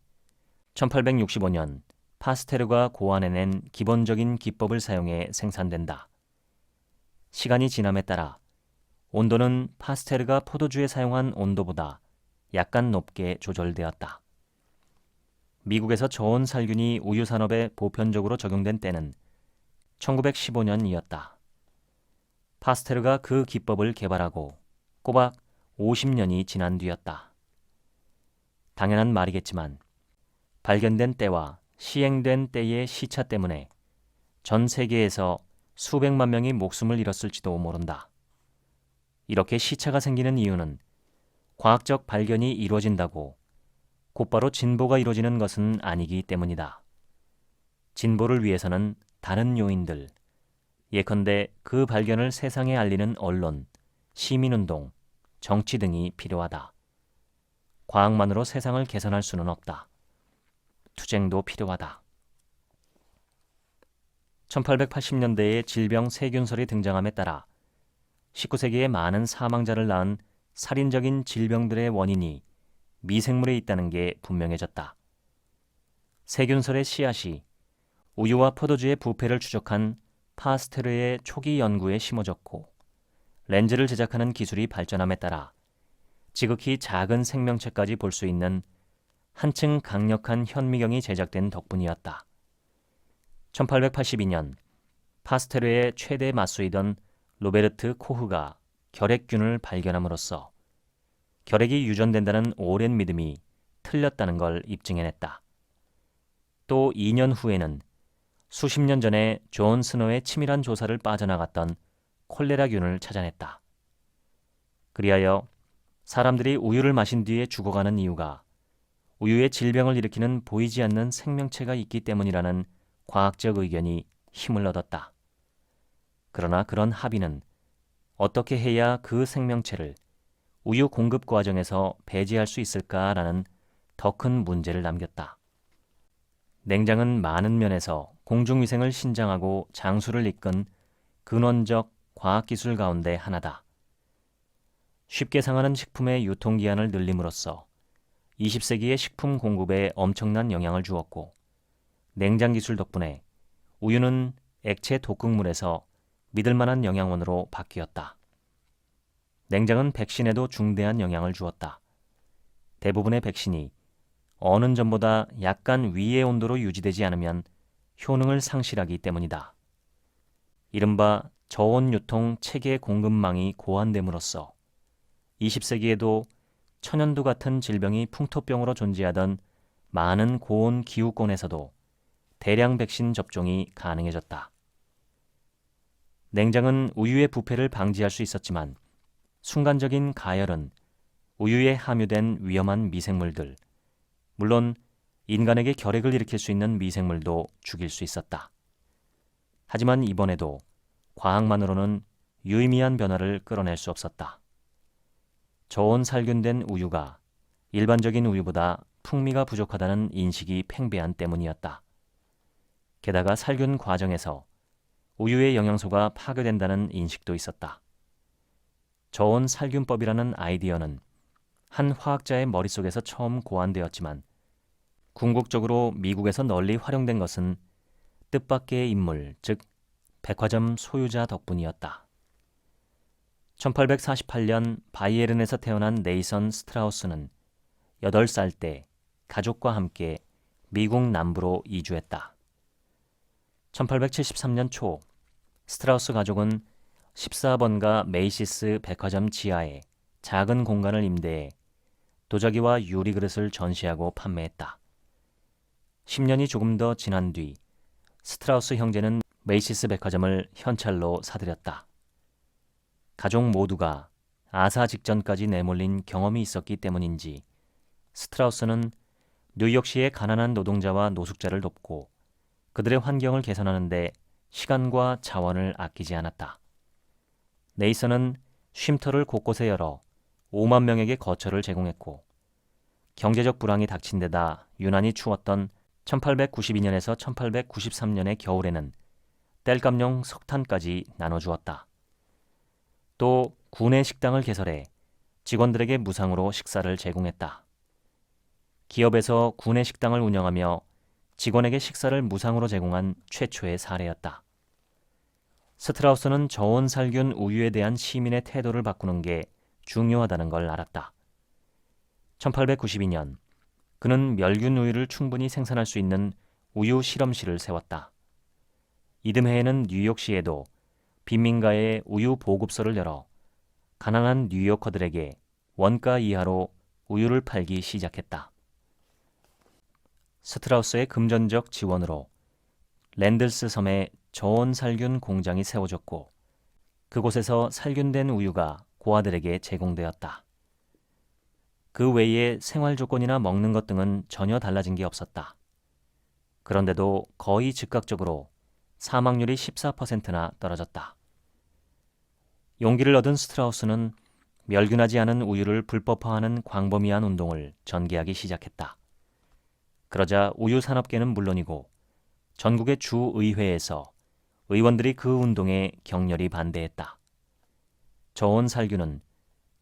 1865년 파스테르가 고안해낸 기본적인 기법을 사용해 생산된다. 시간이 지남에 따라 온도는 파스테르가 포도주에 사용한 온도보다 약간 높게 조절되었다. 미국에서 저온 살균이 우유 산업에 보편적으로 적용된 때는 1915년이었다. 파스테르가 그 기법을 개발하고 꼬박 50년이 지난 뒤였다. 당연한 말이겠지만 발견된 때와 시행된 때의 시차 때문에 전 세계에서 수백만 명이 목숨을 잃었을지도 모른다. 이렇게 시차가 생기는 이유는 과학적 발견이 이루어진다고 곧바로 진보가 이루어지는 것은 아니기 때문이다. 진보를 위해서는 다른 요인들, 예컨대 그 발견을 세상에 알리는 언론, 시민운동, 정치 등이 필요하다. 과학만으로 세상을 개선할 수는 없다. 투쟁도 필요하다. 1880년대에 질병 세균설이 등장함에 따라 19세기에 많은 사망자를 낳은 살인적인 질병들의 원인이 미생물에 있다는 게 분명해졌다. 세균설의 씨앗이 우유와 포도주의 부패를 추적한 파스테르의 초기 연구에 심어졌고, 렌즈를 제작하는 기술이 발전함에 따라 지극히 작은 생명체까지 볼 수 있는 한층 강력한 현미경이 제작된 덕분이었다. 1882년 파스테르의 최대 맞수이던 로베르트 코흐가 결핵균을 발견함으로써 결핵이 유전된다는 오랜 믿음이 틀렸다는 걸 입증해냈다. 또 2년 후에는 수십 년 전에 존 스노의 치밀한 조사를 빠져나갔던 콜레라균을 찾아냈다. 그리하여 사람들이 우유를 마신 뒤에 죽어가는 이유가 우유에 질병을 일으키는 보이지 않는 생명체가 있기 때문이라는 과학적 의견이 힘을 얻었다. 그러나 그런 합의는 어떻게 해야 그 생명체를 우유 공급 과정에서 배제할 수 있을까라는 더 큰 문제를 남겼다. 냉장은 많은 면에서 공중위생을 신장하고 장수를 이끈 근원적 과학기술 가운데 하나다. 쉽게 상하는 식품의 유통기한을 늘림으로써 20세기의 식품 공급에 엄청난 영향을 주었고, 냉장기술 덕분에 우유는 액체 독극물에서 믿을만한 영양원으로 바뀌었다. 냉장은 백신에도 중대한 영향을 주었다. 대부분의 백신이 어느 전보다 약간 위의 온도로 유지되지 않으면 효능을 상실하기 때문이다. 이른바 저온 유통 체계 공급망이 고안됨으로써 20세기에도 천연두 같은 질병이 풍토병으로 존재하던 많은 고온 기후권에서도 대량 백신 접종이 가능해졌다. 냉장은 우유의 부패를 방지할 수 있었지만 순간적인 가열은 우유에 함유된 위험한 미생물들, 물론 인간에게 결핵을 일으킬 수 있는 미생물도 죽일 수 있었다. 하지만 이번에도 과학만으로는 유의미한 변화를 끌어낼 수 없었다. 저온 살균된 우유가 일반적인 우유보다 풍미가 부족하다는 인식이 팽배한 때문이었다. 게다가 살균 과정에서 우유의 영양소가 파괴된다는 인식도 있었다. 저온 살균법이라는 아이디어는 한 화학자의 머릿속에서 처음 고안되었지만 궁극적으로 미국에서 널리 활용된 것은 뜻밖의 인물, 즉 백화점 소유자 덕분이었다. 1848년 바이에른에서 태어난 네이선 스트라우스는 8살 때 가족과 함께 미국 남부로 이주했다. 1873년 초 스트라우스 가족은 14번가 메이시스 백화점 지하에 작은 공간을 임대해 도자기와 유리그릇을 전시하고 판매했다. 10년이 조금 더 지난 뒤 스트라우스 형제는 메이시스 백화점을 현찰로 사들였다. 가족 모두가 아사 직전까지 내몰린 경험이 있었기 때문인지 스트라우스는 뉴욕시의 가난한 노동자와 노숙자를 돕고 그들의 환경을 개선하는 데 시간과 자원을 아끼지 않았다. 네이선은 쉼터를 곳곳에 열어 5만 명에게 거처를 제공했고 경제적 불황이 닥친 데다 유난히 추웠던 1892년에서 1893년의 겨울에는 땔감용 석탄까지 나눠주었다. 또 구내 식당을 개설해 직원들에게 무상으로 식사를 제공했다. 기업에서 구내 식당을 운영하며 직원에게 식사를 무상으로 제공한 최초의 사례였다. 스트라우스는 저온 살균 우유에 대한 시민의 태도를 바꾸는 게 중요하다는 걸 알았다. 1892년 그는 멸균 우유를 충분히 생산할 수 있는 우유 실험실을 세웠다. 이듬해에는 뉴욕시에도 빈민가에 우유 보급소를 열어 가난한 뉴요커들에게 원가 이하로 우유를 팔기 시작했다. 스트라우스의 금전적 지원으로 랜들스 섬에 저온 살균 공장이 세워졌고 그곳에서 살균된 우유가 고아들에게 제공되었다. 그 외에 생활 조건이나 먹는 것 등은 전혀 달라진 게 없었다. 그런데도 거의 즉각적으로 사망률이 14%나 떨어졌다. 용기를 얻은 스트라우스는 멸균하지 않은 우유를 불법화하는 광범위한 운동을 전개하기 시작했다. 그러자 우유 산업계는 물론이고 전국의 주의회에서 의원들이 그 운동에 격렬히 반대했다. 저온 살균은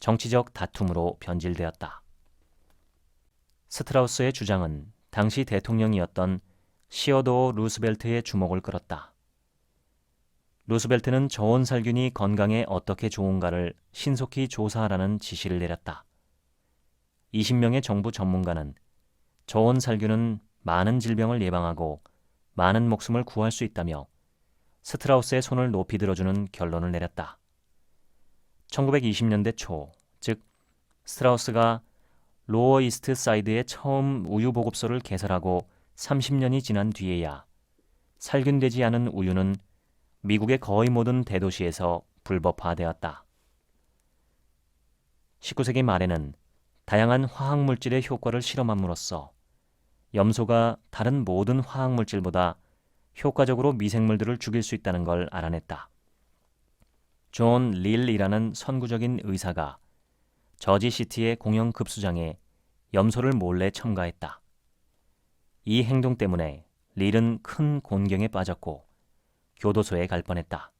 정치적 다툼으로 변질되었다. 스트라우스의 주장은 당시 대통령이었던 시어도어 루스벨트의 주목을 끌었다. 루스벨트는 저온 살균이 건강에 어떻게 좋은가를 신속히 조사하라는 지시를 내렸다. 20명의 정부 전문가는 저온 살균은 많은 질병을 예방하고 많은 목숨을 구할 수 있다며 스트라우스의 손을 높이 들어주는 결론을 내렸다. 1920년대 초, 즉 스트라우스가 로어 이스트 사이드에 처음 우유 보급소를 개설하고 30년이 지난 뒤에야 살균되지 않은 우유는 미국의 거의 모든 대도시에서 불법화되었다. 19세기 말에는 다양한 화학물질의 효과를 실험함으로써 염소가 다른 모든 화학물질보다 효과적으로 미생물들을 죽일 수 있다는 걸 알아냈다. 존 릴이라는 선구적인 의사가 저지시티의 공영 급수장에 염소를 몰래 첨가했다. 이 행동 때문에 릴은 큰 곤경에 빠졌고 교도소에 갈 뻔했다.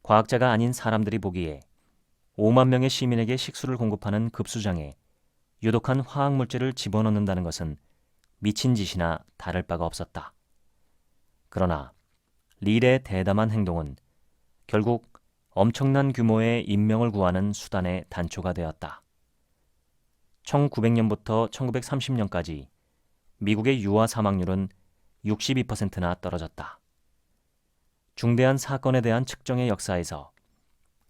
과학자가 아닌 사람들이 보기에 5만 명의 시민에게 식수를 공급하는 급수장에 유독한 화학물질을 집어넣는다는 것은 미친 짓이나 다를 바가 없었다. 그러나 릴의 대담한 행동은 결국 엄청난 규모의 인명을 구하는 수단의 단초가 되었다. 1900년부터 1930년까지 미국의 유아 사망률은 62%나 떨어졌다. 중대한 사건에 대한 측정의 역사에서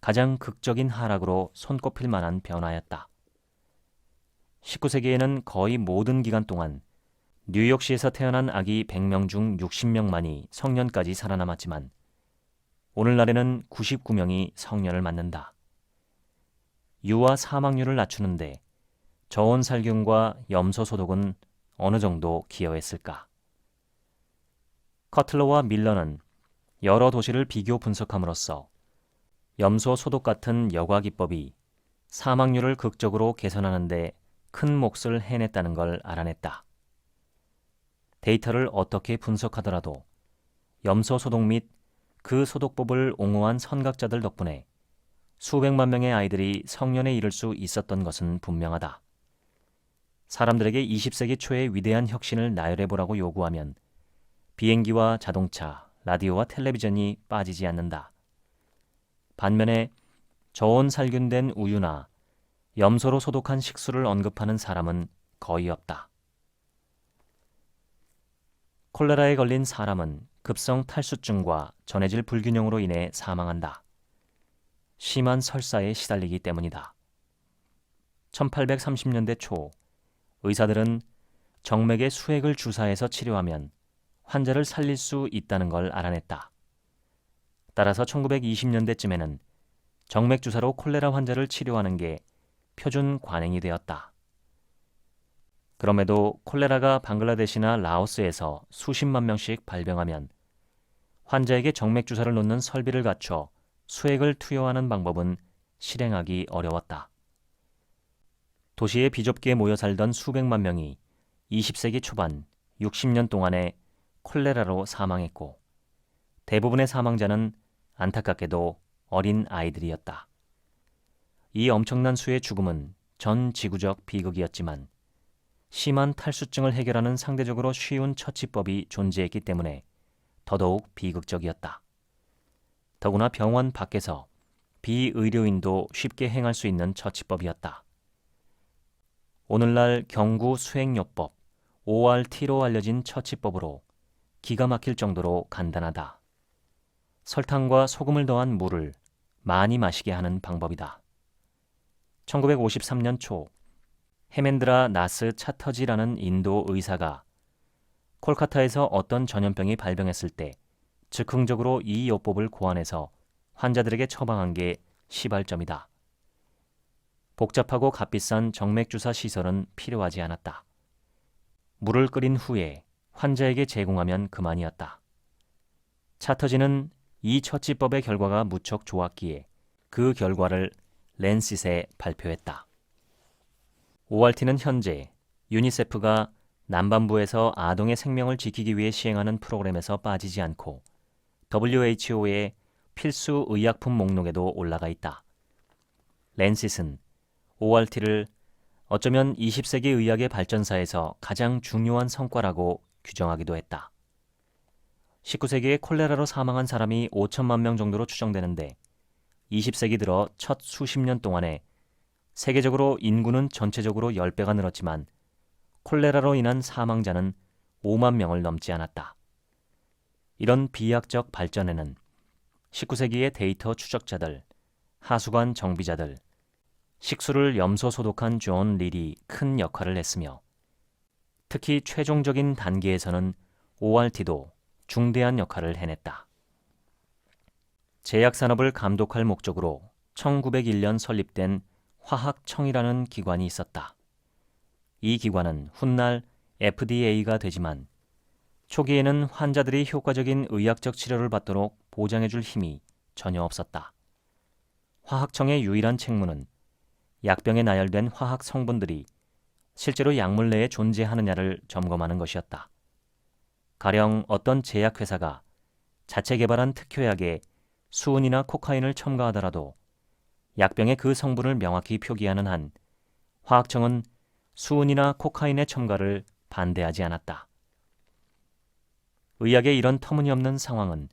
가장 극적인 하락으로 손꼽힐 만한 변화였다. 19세기에는 거의 모든 기간 동안 뉴욕시에서 태어난 아기 100명 중 60명만이 성년까지 살아남았지만 오늘날에는 99명이 성년을 맞는다. 유아 사망률을 낮추는데 저온 살균과 염소 소독은 어느 정도 기여했을까? 커틀러와 밀러는 여러 도시를 비교 분석함으로써 염소 소독 같은 여과 기법이 사망률을 극적으로 개선하는 데 큰 몫을 해냈다는 걸 알아냈다. 데이터를 어떻게 분석하더라도 염소 소독 및 그 소독법을 옹호한 선각자들 덕분에 수백만 명의 아이들이 성년에 이를 수 있었던 것은 분명하다. 사람들에게 20세기 초의 위대한 혁신을 나열해보라고 요구하면 비행기와 자동차, 라디오와 텔레비전이 빠지지 않는다. 반면에 저온 살균된 우유나 염소로 소독한 식수를 언급하는 사람은 거의 없다. 콜레라에 걸린 사람은 급성 탈수증과 전해질 불균형으로 인해 사망한다. 심한 설사에 시달리기 때문이다. 1830년대 초 의사들은 정맥에 수액을 주사해서 치료하면 환자를 살릴 수 있다는 걸 알아냈다. 따라서 1920년대쯤에는 정맥 주사로 콜레라 환자를 치료하는 게 표준 관행이 되었다. 그럼에도 콜레라가 방글라데시나 라오스에서 수십만 명씩 발병하면 환자에게 정맥 주사를 놓는 설비를 갖춰 수액을 투여하는 방법은 실행하기 어려웠다. 도시에 비좁게 모여 살던 수백만 명이 20세기 초반 60년 동안에 콜레라로 사망했고 대부분의 사망자는 안타깝게도 어린 아이들이었다. 이 엄청난 수의 죽음은 전 지구적 비극이었지만 심한 탈수증을 해결하는 상대적으로 쉬운 처치법이 존재했기 때문에 더더욱 비극적이었다. 더구나 병원 밖에서 비의료인도 쉽게 행할 수 있는 처치법이었다. 오늘날 경구 수행요법 ORT로 알려진 처치법으로 기가 막힐 정도로 간단하다. 설탕과 소금을 더한 물을 많이 마시게 하는 방법이다. 1953년 초 헤멘드라 나스 차터지라는 인도 의사가 콜카타에서 어떤 전염병이 발병했을 때 즉흥적으로 이 요법을 고안해서 환자들에게 처방한 게 시발점이다. 복잡하고 값비싼 정맥주사 시설은 필요하지 않았다. 물을 끓인 후에 환자에게 제공하면 그만이었다. 차터지는 이 처치법의 결과가 무척 좋았기에 그 결과를 랜싯에 발표했다. ORT는 현재 유니세프가 남반부에서 아동의 생명을 지키기 위해 시행하는 프로그램에서 빠지지 않고 WHO의 필수 의약품 목록에도 올라가 있다. 랜싯은 ORT를 어쩌면 20세기 의학의 발전사에서 가장 중요한 성과라고 규정하기도 했다. 19세기에 콜레라로 사망한 사람이 5천만 명 정도로 추정되는데 20세기 들어 첫 수십 년 동안에 세계적으로 인구는 전체적으로 10배가 늘었지만 콜레라로 인한 사망자는 5만 명을 넘지 않았다. 이런 비약적 발전에는 19세기의 데이터 추적자들, 하수관 정비자들, 식수를 염소 소독한 존 릴이 큰 역할을 했으며 특히 최종적인 단계에서는 ORT도 중대한 역할을 해냈다. 제약산업을 감독할 목적으로 1901년 설립된 화학청이라는 기관이 있었다. 이 기관은 훗날 FDA가 되지만 초기에는 환자들이 효과적인 의학적 치료를 받도록 보장해줄 힘이 전혀 없었다. 화학청의 유일한 책무는 약병에 나열된 화학 성분들이 실제로 약물 내에 존재하느냐를 점검하는 것이었다. 가령 어떤 제약회사가 자체 개발한 특효약에 수은이나 코카인을 첨가하더라도 약병에 그 성분을 명확히 표기하는 한 화학청은 수은이나 코카인의 첨가를 반대하지 않았다. 의학의 이런 터무니없는 상황은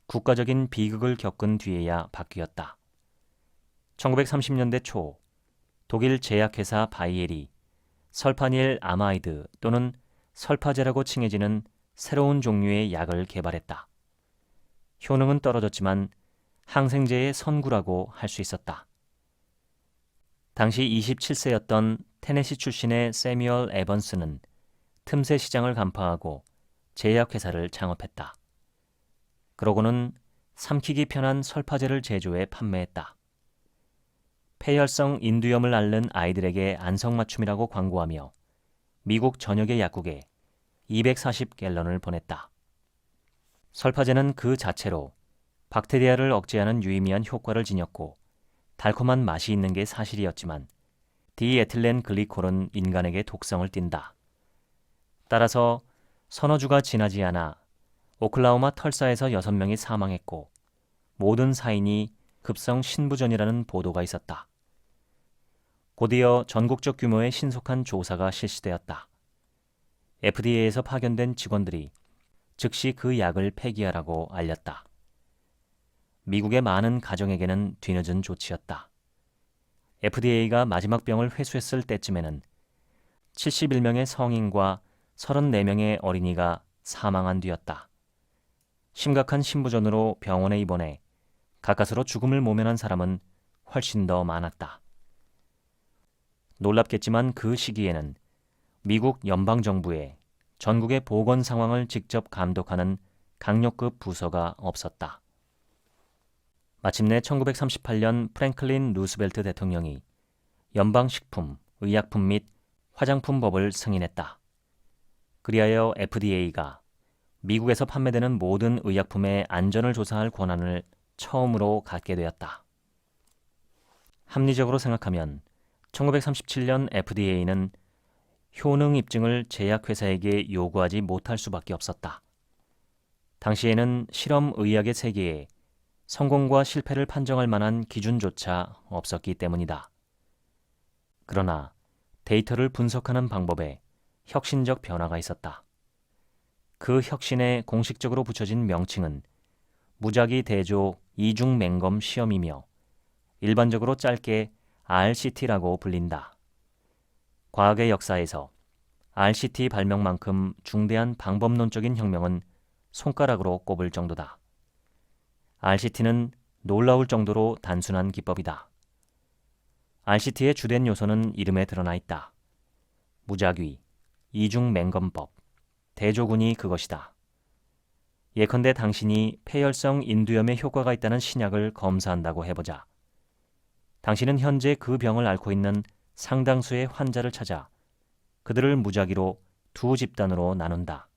국가적인 비극을 겪은 뒤에야 바뀌었다. 1930년대 초 독일 제약회사 바이엘이 설파닐 아마이드 또는 설파제라고 칭해지는 새로운 종류의 약을 개발했다. 효능은 떨어졌지만 항생제의 선구라고 할 수 있었다. 당시 27세였던 테네시 출신의 세뮤얼 에번스는 틈새 시장을 간파하고 제약회사를 창업했다. 그러고는 삼키기 편한 설파제를 제조해 판매했다. 폐혈성 인두염을 앓는 아이들에게 안성맞춤이라고 광고하며 미국 전역의 약국에 240갤런을 보냈다. 설파제는 그 자체로 박테리아를 억제하는 유의미한 효과를 지녔고 달콤한 맛이 있는 게 사실이었지만 디에틸렌 글리콜은 인간에게 독성을 띈다. 따라서 서너 주가 지나지 않아 오클라호마 털사에서 6명이 사망했고 모든 사인이 급성 신부전이라는 보도가 있었다. 곧이어 전국적 규모의 신속한 조사가 실시되었다. FDA에서 파견된 직원들이 즉시 그 약을 폐기하라고 알렸다. 미국의 많은 가정에게는 뒤늦은 조치였다. FDA가 마지막 병을 회수했을 때쯤에는 71명의 성인과 34명의 어린이가 사망한 뒤였다. 심각한 신부전으로 병원에 입원해 가까스로 죽음을 모면한 사람은 훨씬 더 많았다. 놀랍겠지만 그 시기에는 미국 연방정부에 전국의 보건 상황을 직접 감독하는 강력급 부서가 없었다. 마침내 1938년 프랭클린 루스벨트 대통령이 연방식품, 의약품 및 화장품법을 승인했다. 그리하여 FDA가 미국에서 판매되는 모든 의약품의 안전을 조사할 권한을 처음으로 갖게 되었다. 합리적으로 생각하면 1937년 FDA는 효능 입증을 제약회사에게 요구하지 못할 수밖에 없었다. 당시에는 실험의학의 세계에 성공과 실패를 판정할 만한 기준조차 없었기 때문이다. 그러나 데이터를 분석하는 방법에 혁신적 변화가 있었다. 그 혁신에 공식적으로 붙여진 명칭은 무작위 대조 이중 맹검 시험이며 일반적으로 짧게 RCT라고 불린다. 과학의 역사에서 RCT 발명만큼 중대한 방법론적인 혁명은 손가락으로 꼽을 정도다. RCT는 놀라울 정도로 단순한 기법이다. RCT의 주된 요소는 이름에 드러나 있다. 무작위, 이중 맹검법, 대조군이 그것이다. 예컨대 당신이 폐혈성 인두염에 효과가 있다는 신약을 검사한다고 해보자. 당신은 현재 그 병을 앓고 있는 상당수의 환자를 찾아 그들을 무작위로 두 집단으로 나눈다.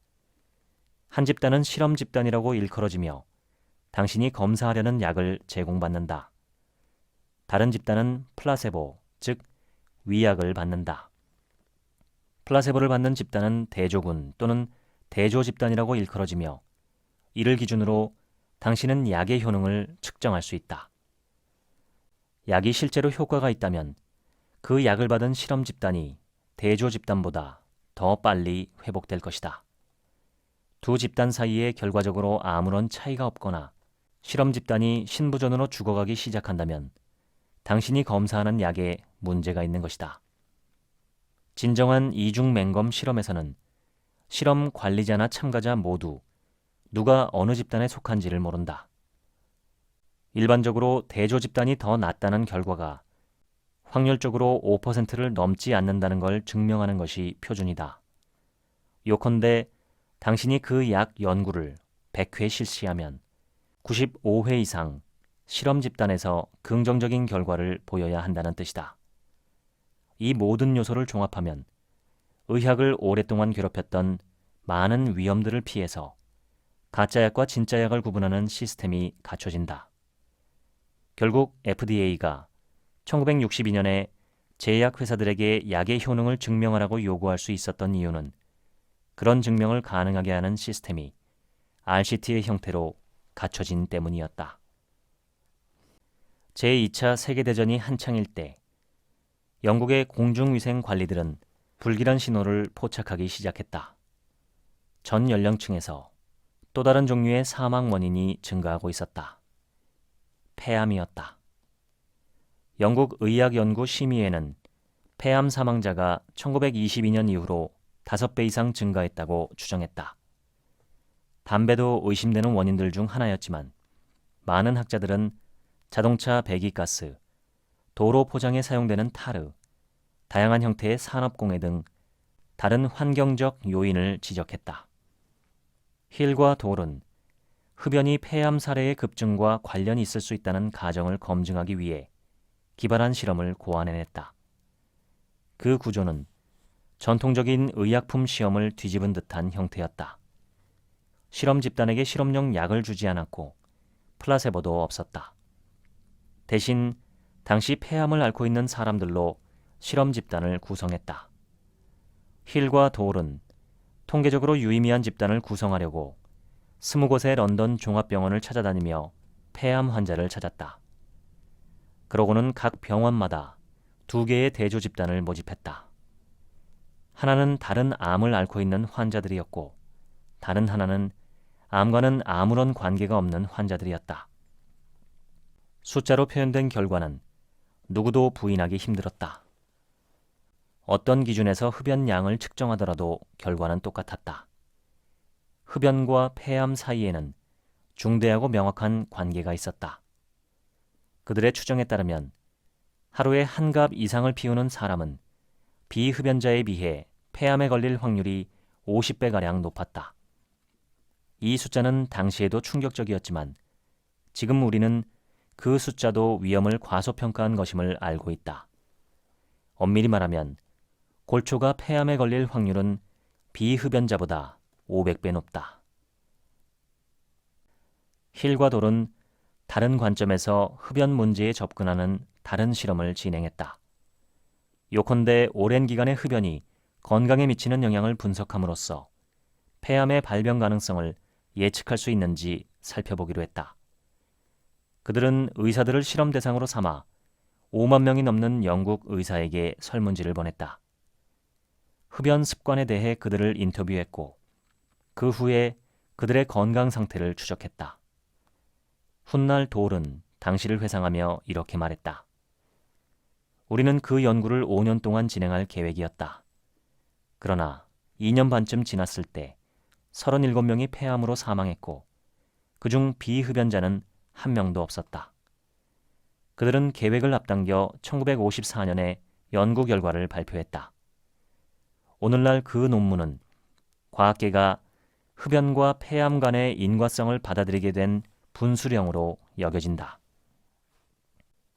한 집단은 실험 집단이라고 일컬어지며 당신이 검사하려는 약을 제공받는다. 다른 집단은 플라세보, 즉 위약을 받는다. 플라세보를 받는 집단은 대조군 또는 대조 집단이라고 일컬어지며 이를 기준으로 당신은 약의 효능을 측정할 수 있다. 약이 실제로 효과가 있다면 그 약을 받은 실험 집단이 대조 집단보다 더 빨리 회복될 것이다. 두 집단 사이에 결과적으로 아무런 차이가 없거나 실험 집단이 신부전으로 죽어가기 시작한다면 당신이 검사하는 약에 문제가 있는 것이다. 진정한 이중 맹검 실험에서는 실험 관리자나 참가자 모두 누가 어느 집단에 속한지를 모른다. 일반적으로 대조 집단이 더 낫다는 결과가 확률적으로 5%를 넘지 않는다는 걸 증명하는 것이 표준이다. 요컨대 당신이 그 약 연구를 100회 실시하면 95회 이상 실험 집단에서 긍정적인 결과를 보여야 한다는 뜻이다. 이 모든 요소를 종합하면 의학을 오랫동안 괴롭혔던 많은 위험들을 피해서 가짜약과 진짜약을 구분하는 시스템이 갖춰진다. 결국 FDA가 1962년에 제약회사들에게 약의 효능을 증명하라고 요구할 수 있었던 이유는 그런 증명을 가능하게 하는 시스템이 RCT의 형태로 갖춰진 때문이었다. 제2차 세계대전이 한창일 때 영국의 공중위생 관리들은 불길한 신호를 포착하기 시작했다. 전 연령층에서 또 다른 종류의 사망 원인이 증가하고 있었다. 폐암이었다. 영국 의학연구심의회는 폐암 사망자가 1922년 이후로 5배 이상 증가했다고 추정했다. 담배도 의심되는 원인들 중 하나였지만 많은 학자들은 자동차 배기가스, 도로 포장에 사용되는 타르, 다양한 형태의 산업공해 등 다른 환경적 요인을 지적했다. 힐과 돌은 흡연이 폐암 사례의 급증과 관련이 있을 수 있다는 가정을 검증하기 위해 기발한 실험을 고안해냈다. 그 구조는 전통적인 의약품 시험을 뒤집은 듯한 형태였다. 실험 집단에게 실험용 약을 주지 않았고 플라세보도 없었다. 대신 당시 폐암을 앓고 있는 사람들로 실험 집단을 구성했다. 힐과 도울은 통계적으로 유의미한 집단을 구성하려고 20곳의 런던 종합병원을 찾아다니며 폐암 환자를 찾았다. 그러고는 각 병원마다 2개의 대조 집단을 모집했다. 하나는 다른 암을 앓고 있는 환자들이었고 다른 하나는 암과는 아무런 관계가 없는 환자들이었다. 숫자로 표현된 결과는 누구도 부인하기 힘들었다. 어떤 기준에서 흡연 양을 측정하더라도 결과는 똑같았다. 흡연과 폐암 사이에는 중대하고 명확한 관계가 있었다. 그들의 추정에 따르면 하루에 한 갑 이상을 피우는 사람은 비흡연자에 비해 폐암에 걸릴 확률이 50배가량 높았다. 이 숫자는 당시에도 충격적이었지만 지금 우리는 그 숫자도 위험을 과소평가한 것임을 알고 있다. 엄밀히 말하면 골초가 폐암에 걸릴 확률은 비흡연자보다 500배 높다. 힐과 돌은 다른 관점에서 흡연 문제에 접근하는 다른 실험을 진행했다. 요컨대 오랜 기간의 흡연이 건강에 미치는 영향을 분석함으로써 폐암의 발병 가능성을 예측할 수 있는지 살펴보기로 했다. 그들은 의사들을 실험 대상으로 삼아 5만 명이 넘는 영국 의사에게 설문지를 보냈다. 흡연 습관에 대해 그들을 인터뷰했고 그 후에 그들의 건강 상태를 추적했다. 훗날 돌은 당시를 회상하며 이렇게 말했다. 우리는 그 연구를 5년 동안 진행할 계획이었다. 그러나 2년 반쯤 지났을 때 37명이 폐암으로 사망했고 그중 비흡연자는 한 명도 없었다. 그들은 계획을 앞당겨 1954년에 연구 결과를 발표했다. 오늘날 그 논문은 과학계가 흡연과 폐암 간의 인과성을 받아들이게 된 분수령으로 여겨진다.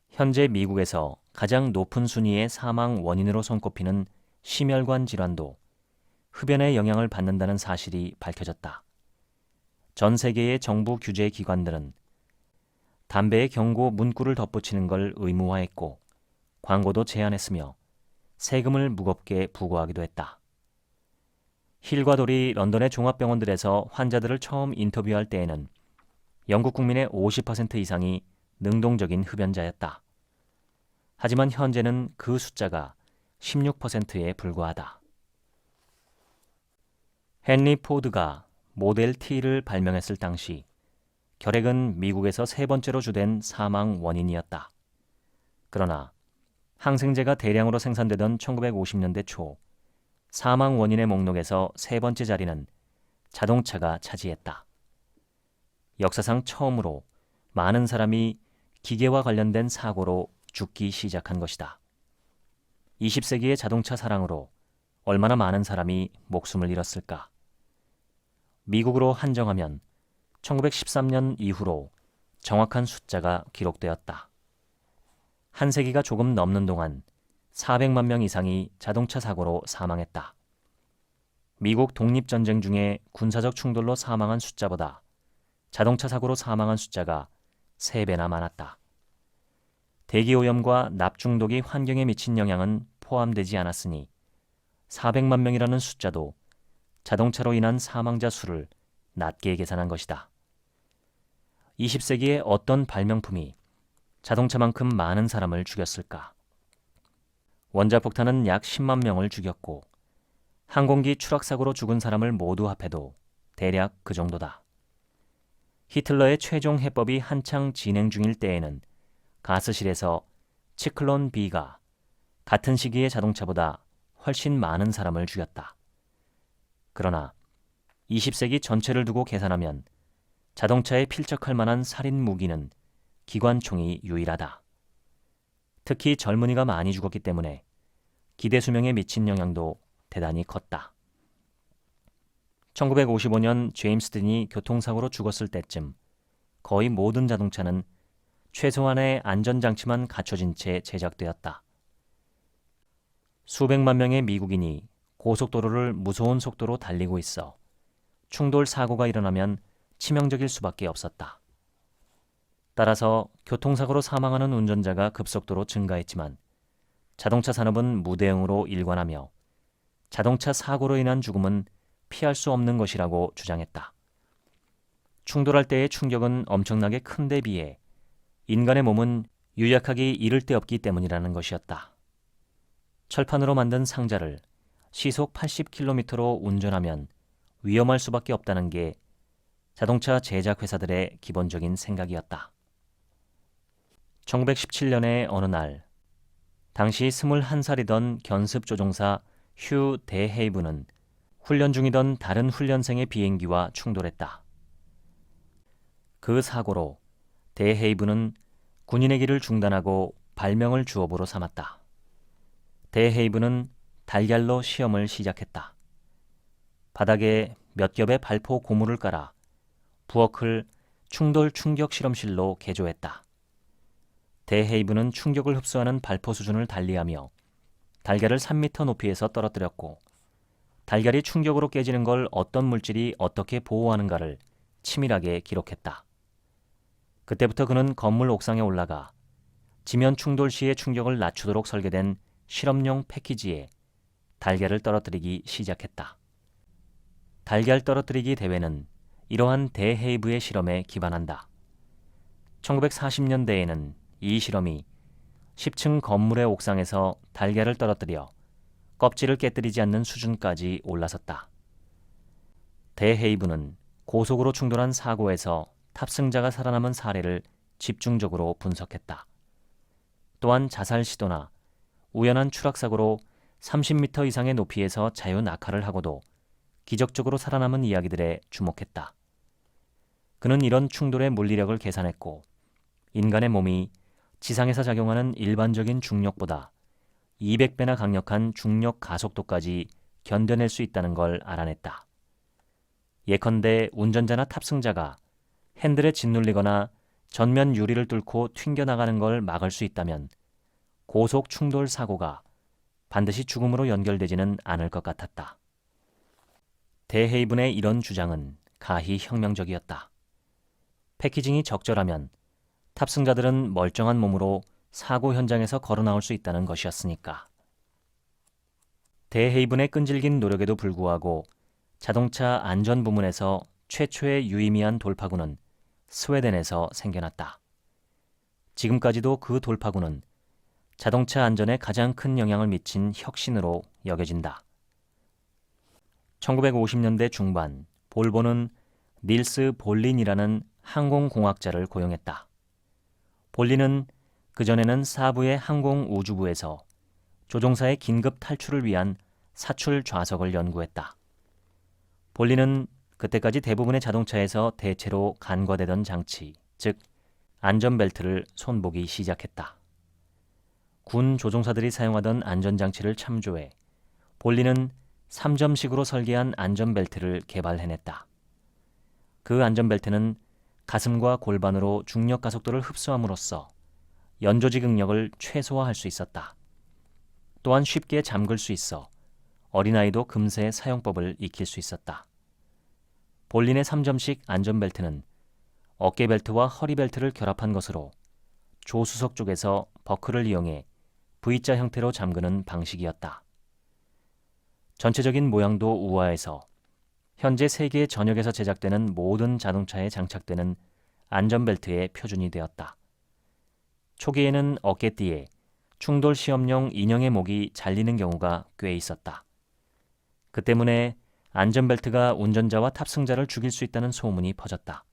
현재 미국에서 가장 높은 순위의 사망 원인으로 손꼽히는 심혈관 질환도 흡연의 영향을 받는다는 사실이 밝혀졌다. 전 세계의 정부 규제 기관들은 담배의 경고 문구를 덧붙이는 걸 의무화했고 광고도 제한했으며 세금을 무겁게 부과하기도 했다. 힐과 돌이 런던의 종합병원들에서 환자들을 처음 인터뷰할 때에는 영국 국민의 50% 이상이 능동적인 흡연자였다. 하지만 현재는 그 숫자가 16%에 불과하다. 헨리 포드가 모델 T를 발명했을 당시 결핵은 미국에서 3번째로 주된 사망 원인이었다. 그러나 항생제가 대량으로 생산되던 1950년대 초 사망 원인의 목록에서 3번째 자리는 자동차가 차지했다. 역사상 처음으로 많은 사람이 기계와 관련된 사고로 죽기 시작한 것이다. 20세기의 자동차 사랑으로 얼마나 많은 사람이 목숨을 잃었을까? 미국으로 한정하면 1913년 이후로 정확한 숫자가 기록되었다. 한 세기가 조금 넘는 동안 400만 명 이상이 자동차 사고로 사망했다. 미국 독립전쟁 중에 군사적 충돌로 사망한 숫자보다 자동차 사고로 사망한 숫자가 3배나 많았다. 대기오염과 납중독이 환경에 미친 영향은 포함되지 않았으니 400만 명이라는 숫자도 자동차로 인한 사망자 수를 낮게 계산한 것이다. 20세기의 어떤 발명품이 자동차만큼 많은 사람을 죽였을까? 원자폭탄은 약 10만 명을 죽였고 항공기 추락사고로 죽은 사람을 모두 합해도 대략 그 정도다. 히틀러의 최종 해법이 한창 진행 중일 때에는 가스실에서 치클론 B가 같은 시기의 자동차보다 훨씬 많은 사람을 죽였다. 그러나 20세기 전체를 두고 계산하면 자동차에 필적할 만한 살인 무기는 기관총이 유일하다. 특히 젊은이가 많이 죽었기 때문에 기대 수명에 미친 영향도 대단히 컸다. 1955년 제임스 딘이 교통사고로 죽었을 때쯤 거의 모든 자동차는 최소한의 안전장치만 갖춰진 채 제작되었다. 수백만 명의 미국인이 고속도로를 무서운 속도로 달리고 있어 충돌 사고가 일어나면 치명적일 수밖에 없었다. 따라서 교통사고로 사망하는 운전자가 급속도로 증가했지만 자동차 산업은 무대응으로 일관하며 자동차 사고로 인한 죽음은 피할 수 없는 것이라고 주장했다. 충돌할 때의 충격은 엄청나게 큰 데 비해 인간의 몸은 유약하기 이를 데 없기 때문이라는 것이었다. 철판으로 만든 상자를 시속 80km로 운전하면 위험할 수밖에 없다는 게 자동차 제작 회사들의 기본적인 생각이었다. 1917년의 어느 날, 당시 21살이던 견습 조종사 휴 데헤이브는 훈련 중이던 다른 훈련생의 비행기와 충돌했다. 그 사고로 데헤이브는 군인의 길을 중단하고 발명을 주업으로 삼았다. 데헤이브는 달걀로 시험을 시작했다. 바닥에 몇 겹의 발포 고무를 깔아 부엌을 충돌 충격 실험실로 개조했다. 데헤이브는 충격을 흡수하는 발포 수준을 달리하며 달걀을 3m 높이에서 떨어뜨렸고 달걀이 충격으로 깨지는 걸 어떤 물질이 어떻게 보호하는가를 치밀하게 기록했다. 그때부터 그는 건물 옥상에 올라가 지면 충돌 시의 충격을 낮추도록 설계된 실험용 패키지에 달걀을 떨어뜨리기 시작했다. 달걀 떨어뜨리기 대회는 이러한 데헤이브의 실험에 기반한다. 1940년대에는 이 실험이 10층 건물의 옥상에서 달걀을 떨어뜨려 껍질을 깨뜨리지 않는 수준까지 올라섰다. 데헤이브는 고속으로 충돌한 사고에서 탑승자가 살아남은 사례를 집중적으로 분석했다. 또한 자살 시도나 우연한 추락사고로 30m 이상의 높이에서 자유 낙하를 하고도 기적적으로 살아남은 이야기들에 주목했다. 그는 이런 충돌의 물리력을 계산했고 인간의 몸이 지상에서 작용하는 일반적인 중력보다 200배나 강력한 중력 가속도까지 견뎌낼 수 있다는 걸 알아냈다. 예컨대 운전자나 탑승자가 핸들에 짓눌리거나 전면 유리를 뚫고 튕겨나가는 걸 막을 수 있다면 고속 충돌 사고가 반드시 죽음으로 연결되지는 않을 것 같았다. 데헤이븐의 이런 주장은 가히 혁명적이었다. 패키징이 적절하면 탑승자들은 멀쩡한 몸으로 사고 현장에서 걸어 나올 수 있다는 것이었으니까. 데헤이븐의 끈질긴 노력에도 불구하고 자동차 안전 부문에서 최초의 유의미한 돌파구는 스웨덴에서 생겨났다. 지금까지도 그 돌파구는 자동차 안전에 가장 큰 영향을 미친 혁신으로 여겨진다. 1950년대 중반 볼보는 닐스 볼린이라는 항공공학자를 고용했다. 볼린은 그전에는 사부의 항공우주부에서 조종사의 긴급 탈출을 위한 사출 좌석을 연구했다. 볼린은 그때까지 대부분의 자동차에서 대체로 간과되던 장치, 즉 안전벨트를 손보기 시작했다. 군 조종사들이 사용하던 안전장치를 참조해 볼린은 3점식으로 설계한 안전벨트를 개발해냈다. 그 안전벨트는 가슴과 골반으로 중력 가속도를 흡수함으로써 연조직 응력을 최소화할 수 있었다. 또한 쉽게 잠글 수 있어 어린아이도 금세 사용법을 익힐 수 있었다. 볼린의 3점식 안전벨트는 어깨벨트와 허리벨트를 결합한 것으로 조수석 쪽에서 버클을 이용해 V자 형태로 잠그는 방식이었다. 전체적인 모양도 우아해서 현재 세계 전역에서 제작되는 모든 자동차에 장착되는 안전벨트의 표준이 되었다. 초기에는 어깨띠에 충돌 시험용 인형의 목이 잘리는 경우가 꽤 있었다. 그 때문에 안전벨트가 운전자와 탑승자를 죽일 수 있다는 소문이 퍼졌다.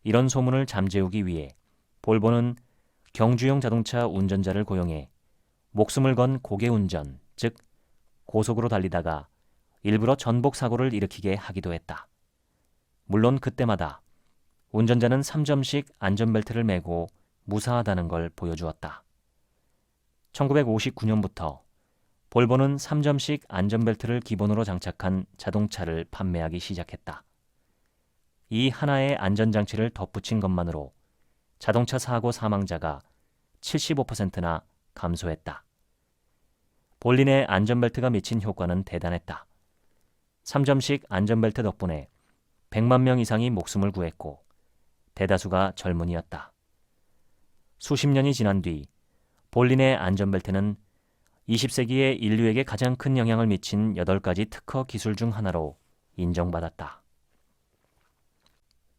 이런 소문을 잠재우기 위해 볼보는 경주용 자동차 운전자를 고용해 목숨을 건 고개운전, 즉 고속으로 달리다가 일부러 전복 사고를 일으키게 하기도 했다. 물론 그때마다 운전자는 3점식 안전벨트를 매고 무사하다는 걸 보여주었다. 1959년부터 볼보는 3점식 안전벨트를 기본으로 장착한 자동차를 판매하기 시작했다. 이 하나의 안전장치를 덧붙인 것만으로 자동차 사고 사망자가 75%나 감소했다. 볼린의 안전벨트가 미친 효과는 대단했다. 3점식 안전벨트 덕분에 100만 명 이상이 목숨을 구했고 대다수가 젊은이였다. 수십 년이 지난 뒤 볼린의 안전벨트는 20세기의 인류에게 가장 큰 영향을 미친 8가지 특허 기술 중 하나로 인정받았다.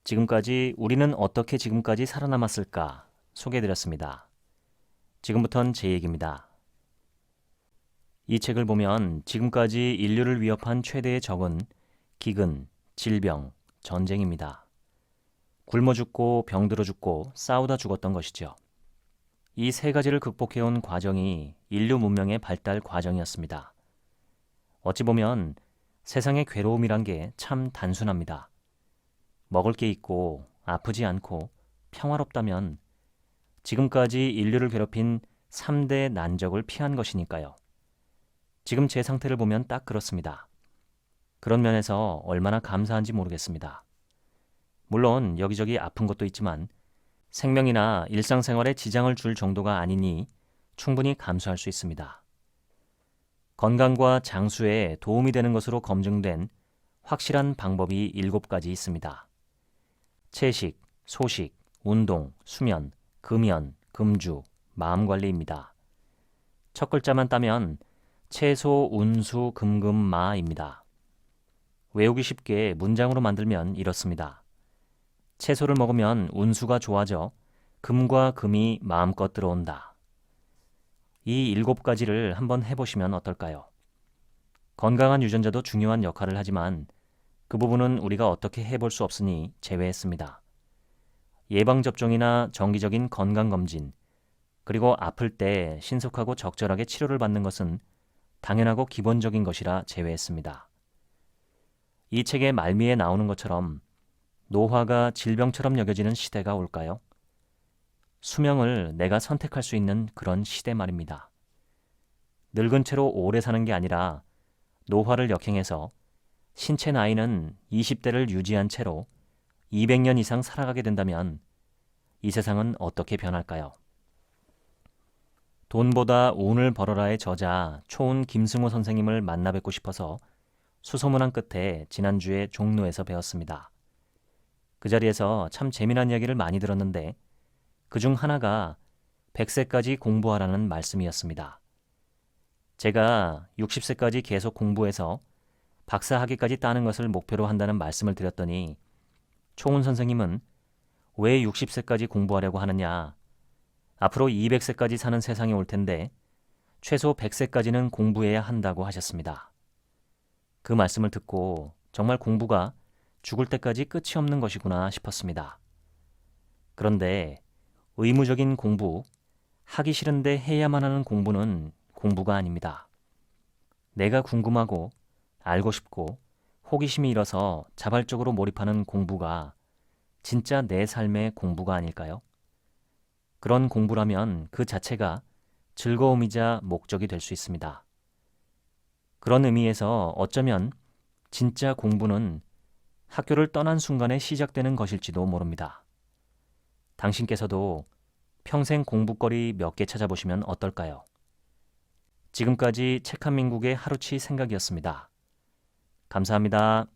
지금까지 우리는 어떻게 지금까지 살아남았을까 소개해드렸습니다. 지금부턴 제 얘기입니다. 이 책을 보면 지금까지 인류를 위협한 최대의 적은 기근, 질병, 전쟁입니다. 굶어 죽고 병들어 죽고 싸우다 죽었던 것이죠. 이 세 가지를 극복해온 과정이 인류 문명의 발달 과정이었습니다. 어찌 보면 세상의 괴로움이란 게 참 단순합니다. 먹을 게 있고 아프지 않고 평화롭다면 지금까지 인류를 괴롭힌 3대 난적을 피한 것이니까요. 지금 제 상태를 보면 딱 그렇습니다. 그런 면에서 얼마나 감사한지 모르겠습니다. 물론 여기저기 아픈 것도 있지만 생명이나 일상생활에 지장을 줄 정도가 아니니 충분히 감수할 수 있습니다. 건강과 장수에 도움이 되는 것으로 검증된 확실한 방법이 7가지 있습니다. 채식, 소식, 운동, 수면, 금연, 금주, 마음관리입니다. 첫 글자만 따면 채소, 운수, 금금, 마입니다. 외우기 쉽게 문장으로 만들면 이렇습니다. 채소를 먹으면 운수가 좋아져 금과 금이 마음껏 들어온다. 이 7가지를 한번 해보시면 어떨까요? 건강한 유전자도 중요한 역할을 하지만 그 부분은 우리가 어떻게 해볼 수 없으니 제외했습니다. 예방접종이나 정기적인 건강검진, 그리고 아플 때 신속하고 적절하게 치료를 받는 것은 당연하고 기본적인 것이라 제외했습니다. 이 책의 말미에 나오는 것처럼 노화가 질병처럼 여겨지는 시대가 올까요? 수명을 내가 선택할 수 있는 그런 시대 말입니다. 늙은 채로 오래 사는 게 아니라 노화를 역행해서 신체 나이는 20대를 유지한 채로 200년 이상 살아가게 된다면 이 세상은 어떻게 변할까요? 돈보다 운을 벌어라의 저자 초운 김승호 선생님을 만나 뵙고 싶어서 수소문한 끝에 지난주에 종로에서 배웠습니다. 그 자리에서 참 재미난 이야기를 많이 들었는데 그중 하나가 100세까지 공부하라는 말씀이었습니다. 제가 60세까지 계속 공부해서 박사 학위까지 따는 것을 목표로 한다는 말씀을 드렸더니 초운 선생님은 왜 60세까지 공부하려고 하느냐, 앞으로 200세까지 사는 세상이 올 텐데 최소 100세까지는 공부해야 한다고 하셨습니다. 그 말씀을 듣고 정말 공부가 죽을 때까지 끝이 없는 것이구나 싶었습니다. 그런데 의무적인 공부, 하기 싫은데 해야만 하는 공부는 공부가 아닙니다. 내가 궁금하고 알고 싶고 호기심이 일어서 자발적으로 몰입하는 공부가 진짜 내 삶의 공부가 아닐까요? 그런 공부라면 그 자체가 즐거움이자 목적이 될 수 있습니다. 그런 의미에서 어쩌면 진짜 공부는 학교를 떠난 순간에 시작되는 것일지도 모릅니다. 당신께서도 평생 공부거리 몇 개 찾아보시면 어떨까요? 지금까지 책 한 민국의 하루치 생각이었습니다. 감사합니다.